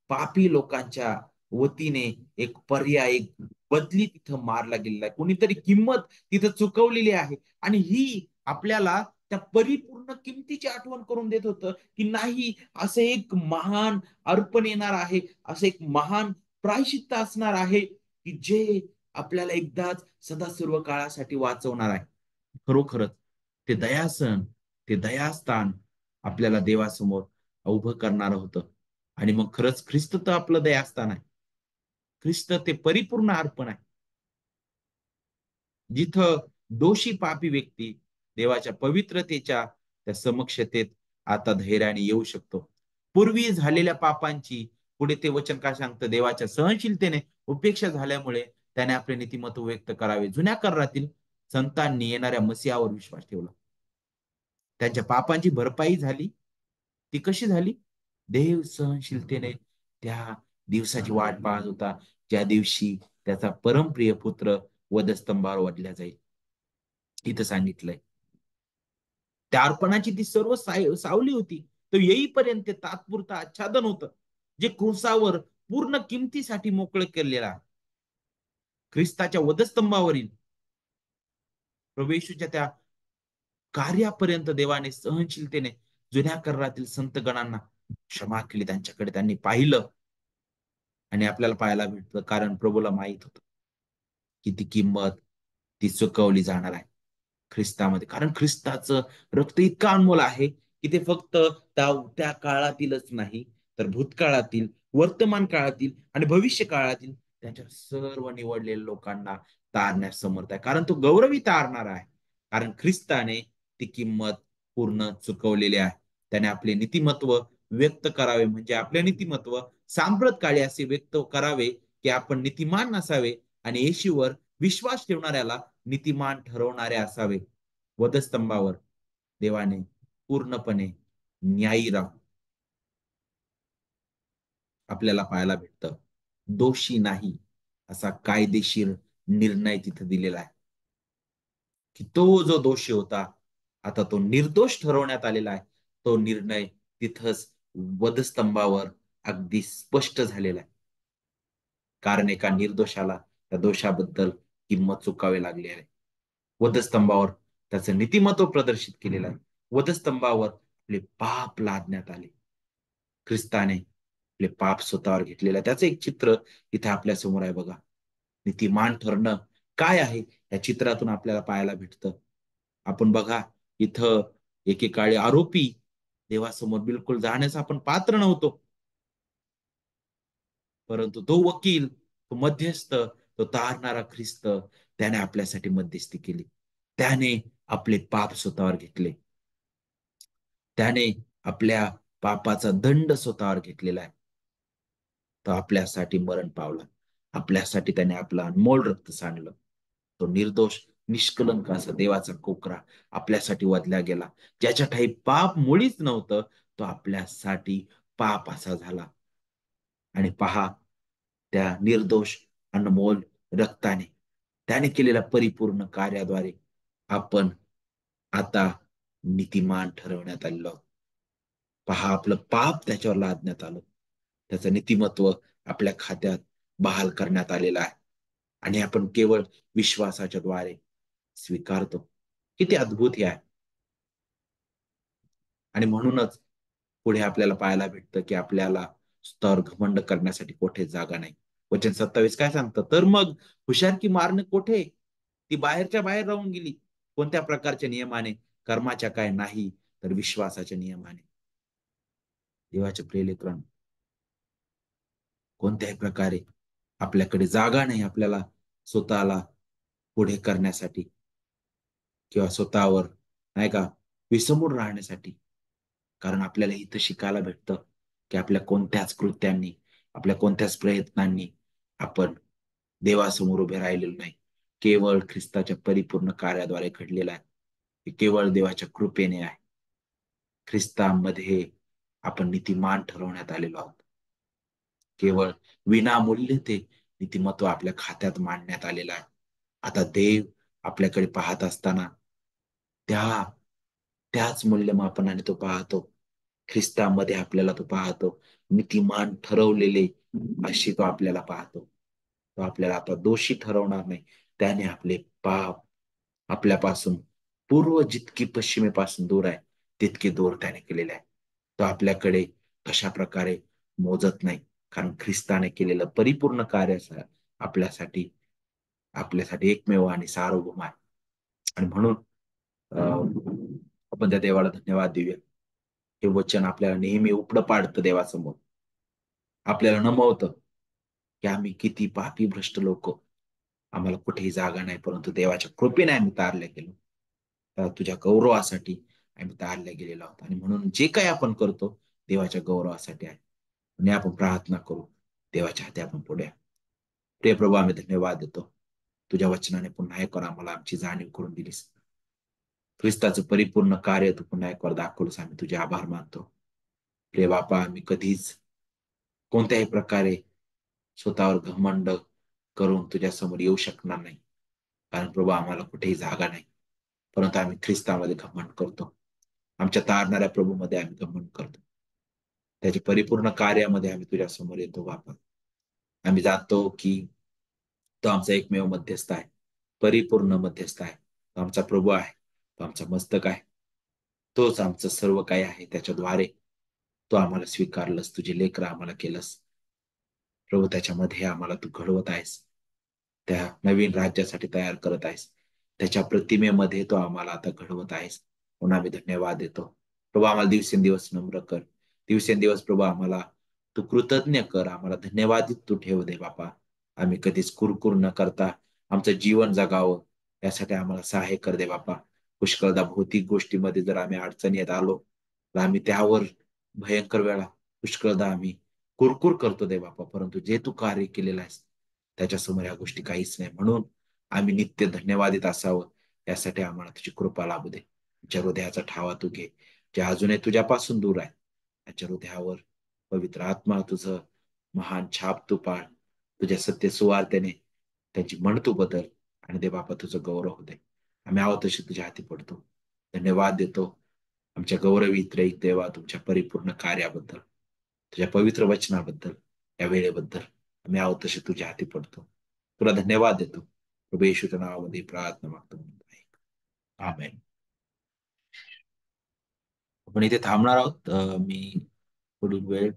पापी लोकांच्या वतीने एक पर्याय, एक बदली तिथं मारला गेलेला आहे. कोणीतरी किंमत तिथं चुकवलेली आहे, आणि ही आपल्याला त्या परिपूर्ण किमतीची आठवण करून देत होतं की नाही, असं एक महान अर्पण येणार आहे, असं एक महान प्रायश्चित्त असणार आहे की जे आपल्याला एकदाच सदा सर्व काळासाठी वाचवणार आहे. खरोखरच ते दयासन, ते दयास्थान आपल्याला देवासमोर उभं करणार होतं. आणि मग खरंच ख्रिस्त तर आपलं दयास्थान आहे. ख्रिस्त ते परिपूर्ण अर्पण आहे, जिथं दोषी पापी व्यक्ती देवाच्या पवित्रतेच्या त्या समक्षतेत आता धैर्याने येऊ शकतो. पूर्वी झालेल्या पापांची पुढे ते वचन काय सांगतं? देवाच्या सहनशीलतेने उपेक्षा झाल्यामुळे त्याने आपले नीतिमत्व व्यक्त करावे. जुन्या करारातील संतांनी येणाऱ्या मसीहावर विश्वास ठेवला. त्यांच्या पापांची भरपाई झाली. ती कशी झाली? देव सहनशीलतेने त्या दिवसाची वाट पाहत होता, ज्या दिवशी त्याचा परमप्रिय पुत्र वधस्तंभावर वधल्या जाईल. इथं सांगितलंय त्या अर्पणाची ती सर्व सावली होती. तो येईपर्यंत ते तात्पुरतं आच्छादन होतं, जे क्रुसावर पूर्ण किमतीसाठी मोकळं केलेलं आहे. ख्रिस्ताच्या वधस्तंभावरील प्रवेशच्या त्या कार्यापर्यंत देवाने सहनशीलतेने जुन्या करारातील संतगणांना क्षमा केली. त्यांच्याकडे त्यांनी पाहिलं, आणि आपल्याला पाहायला भेटतं कारण प्रभूला माहित होतं की ती किंमत ती चुकवली जाणार आहे ख्रिस्तामध्ये. कारण ख्रिस्ताचं रक्त इतकं अनमोल आहे की ते फक्त त्या काळातीलच नाही, तर भूतकाळातील, वर्तमान काळातील आणि भविष्य काळातील त्यांच्या सर्व निवडलेल्या लोकांना तारण्यास समर्थ आहे. कारण तो गौरवी तारणार आहे. कारण ख्रिस्ताने ती किंमत पूर्ण चुकवलेली आहे. त्याने आपले नीतिमत्व व्यक्त करावे, म्हणजे आपले नीतिमत्व सांप्रत काळी असे व्यक्त करावे की आपण नीतिमान असावे, आणि येशूवर विश्वास ठेवणाऱ्याला नीतिमान ठरवणारे असावे. वधस्तंभावर देवाने पूर्णपणे न्यायी राहून आपल्याला पाहायला भेटतं. दोषी नाही असा कायदेशीर निर्णय तिथे दिलेला आहे, की तो जो दोषी होता, आता तो निर्दोष ठरवण्यात आलेला आहे. तो निर्णय तिथंच वधस्तंभावर अगदी स्पष्ट झालेला आहे. कारण एका निर्दोषाला त्या दोषाबद्दल किंमत चुकावी लागली आहे. वधस्तंभावर त्याचं नीतिमत्व प्रदर्शित केलेलं आहे. वधस्तंभावर आपले पाप लादण्यात आले. ख्रिस्ताने आपले पाप स्वतःवर घेतलेलं आहे. त्याचं एक चित्र इथे आपल्या समोर आहे बघा. नीतिमान ठरणं काय आहे या चित्रातून आपल्याला पाहायला भेटतं. आपण बघा, इथं एकेकाळी आरोपी देवासमोर बिलकुल जाण्यास आपण पात्र नव्हतो. परंतु तो वकील, तो मध्यस्थ, तो तारणारा ख्रिस्त त्याने आपल्यासाठी मध्यस्थी केली. त्याने आपले पाप स्वतःवर घेतले. त्याने आपल्या पापाचा दंड स्वतःवर घेतलेला आहे. तो आपल्यासाठी मरण पावला. आपल्यासाठी त्याने आपलं अनमोल रक्त सांडलं. तो निर्दोष, निष्कलंक असा देवाचा कोकरा आपल्यासाठी वधला गेला. ज्याच्या ठायी पाप मुळीच नव्हतं, तो आपल्यासाठी पाप असा झाला. आणि पहा, त्या निर्दोष अनमोल रक्ताने त्याने केलेल्या परिपूर्ण कार्याद्वारे आपण आता नीतिमान ठरवण्यात आलेलो आहोत. पहा, आपलं पाप त्याच्यावर लादण्यात आलं. त्याचं नीतिमत्व आपल्या खात्यात बहाल करण्यात आलेलं आहे. आणि आपण केवळ विश्वासाच्या द्वारे स्वीकारतो. किती अद्भुत हे आहे. आणि म्हणूनच पुढे आपल्याला पाहायला भेटतं, की आपल्याला स्तवर घमंड करण्यासाठी कोठे जागा नाही. वचन 27 काय सांगतं? तर मग हुशारकी मारणं कोठे? ती बाहेरच्या बाहेर राहून गेली. कोणत्या प्रकारच्या नियमाने? कर्माच्या काय नाही, तर विश्वासाच्या नियमाने. देवाचे प्रिय लेकरांनो, कोणत्याही प्रकारे आपल्याकडे जागा नाही आपल्याला स्वतःला पुढे करण्यासाठी किंवा स्वतःवर नाही का विसंबून राहण्यासाठी. कारण आपल्याला इथं शिकायला भेटतं, की आपल्या कोणत्याच कृत्यांनी, आपल्या कोणत्याच प्रयत्नांनी आपण देवासमोर उभे राहिलेलो नाही. केवळ ख्रिस्ताच्या परिपूर्ण कार्याद्वारे घडलेला आहे. हे केवळ देवाच्या कृपेने आहे. ख्रिस्तामध्ये आपण नीतिमान ठरवण्यात आलेलो आहोत. केवळ विनामूल्य ते नीतिमत्व आपल्या खात्यात मांडण्यात आलेलं आहे. आता देव आपल्याकडे पाहत असताना त्या त्याच मूल्यमापनाने तो पाहतो. ख्रिस्तामध्ये आपल्याला तो पाहतो. नीतिमान ठरवलेले अशी तो आपल्याला पाहतो. तो आपल्याला आता दोषी ठरवणार नाही. त्याने आपले पाप आपल्यापासून पूर्व जितकी पश्चिमेपासून दूर आहे, तितके दूर त्याने केलेले आहे. तो आपल्याकडे कशा प्रकारे मोजत नाही. कारण ख्रिस्ताने केलेलं परिपूर्ण कार्य आपल्यासाठी आपल्यासाठी एकमेव आणि सार्वभौम आहे. आणि म्हणून आपण त्या देवाला धन्यवाद देऊया. हे वचन आपल्याला नेहमी उपडं पाडतं देवासमोर. आपल्याला नमवतं, की आम्ही किती पापी भ्रष्ट लोक. आम्हाला कुठेही जागा नाही, परंतु देवाच्या कृपेने आम्ही तारले गेलो. तुझ्या गौरवासाठी आम्ही तारले गेलेलो आहोत. आणि म्हणून जे काही आपण करतो, देवाच्या गौरवासाठी आहे. आणि आपण प्रार्थना करू. देवाच्या हाती आपण पुढे. प्रिय प्रभू, आम्ही धन्यवाद देतो. तुझ्या वचनाने पुन्हा एक आम्हाला आमची जाणीव करून दिलीस. ख्रिस्ताचं परिपूर्ण कार्य तू पुन्हा एक दाखवलंस. आम्ही तुझे आभार मानतो. प्रिय बापा, आम्ही कधीच कोणत्याही प्रकारे स्वतःवर घमंड करून तुझ्या समोर येऊ शकणार नाही. कारण प्रभू, आम्हाला कुठेही जागा नाही. परंतु आम्ही ख्रिस्तामध्ये घमंड करतो. आमच्या तारणाऱ्या प्रभूमध्ये आम्ही घमंड करतो. त्याच्या परिपूर्ण कार्यामध्ये आम्ही तुझ्या समोर येतो बापा. आम्ही जाणतो की तो आमचा एकमेव मध्यस्थ आहे. परिपूर्ण मध्यस्थ आहे. तो आमचा प्रभू आहे. तो आमचा मस्तक आहे. तोच आमचं सर्व काही आहे. त्याच्याद्वारे तो आम्हाला स्वीकारलंस. तुझे लेकरं आम्हाला केलंस. प्रभू, त्याच्यामध्ये आम्हाला तू घडवत आहेस. त्या नवीन राज्यासाठी तयार करत आहेस. त्याच्या प्रतिमेमध्ये तो आम्हाला आता घडवत आहेस. म्हणून आम्ही धन्यवाद देतो. प्रभू, आम्हाला दिवसेंदिवस नम्र कर. दिवसेंदिवस प्रभू आम्हाला तू कृतज्ञ कर. आम्हाला धन्यवादित तू ठेव दे बापा. आम्ही कधीच कुरकुर न करता आमचं जीवन जगावं यासाठी आम्हाला सहाय्य कर दे बापा. पुष्कळदा भौतिक गोष्टीमध्ये जर आम्ही अडचणीत आलो, तर आम्ही त्यावर भयंकर वेळा पुष्कळदा आम्ही कुरकुर करतो दे बापा. परंतु जे तू कार्य केलेलं आहेस त्याच्यासमोर ह्या गोष्टी काहीच नाही. म्हणून आम्ही नित्य धन्यवादित असावं यासाठी आम्हाला तुझी कृपा लाभू दे. तुझ्या हृदयाचा ठावा तू घे. जे अजूनही तुझ्यापासून दूर आहे त्याच्या हृदयावर पवित्र आत्मा तुझं महान छाप तू पाड, तुझ्या सत्य सुवार्तेने त्यांची म्हण तू बदल, आणि दे बापा तुझं गौरव होते. आम्ही आहोत तशी तुझ्या हाती पडतो. धन्यवाद देतो आमच्या गौरवित त्रयिक देवा, तुमच्या परिपूर्ण कार्याबद्दल, तुझ्या पवित्र वचनाबद्दल, या वेळेबद्दल. आम्ही आहोत तसे तुझ्या हाती पडतो. तुला धन्यवाद देतो. प्रभू येशूच्या नावामध्ये प्रार्थना मागतो. आमेन. आपण इथे थांबणार आहोत. मी पुढील वेळ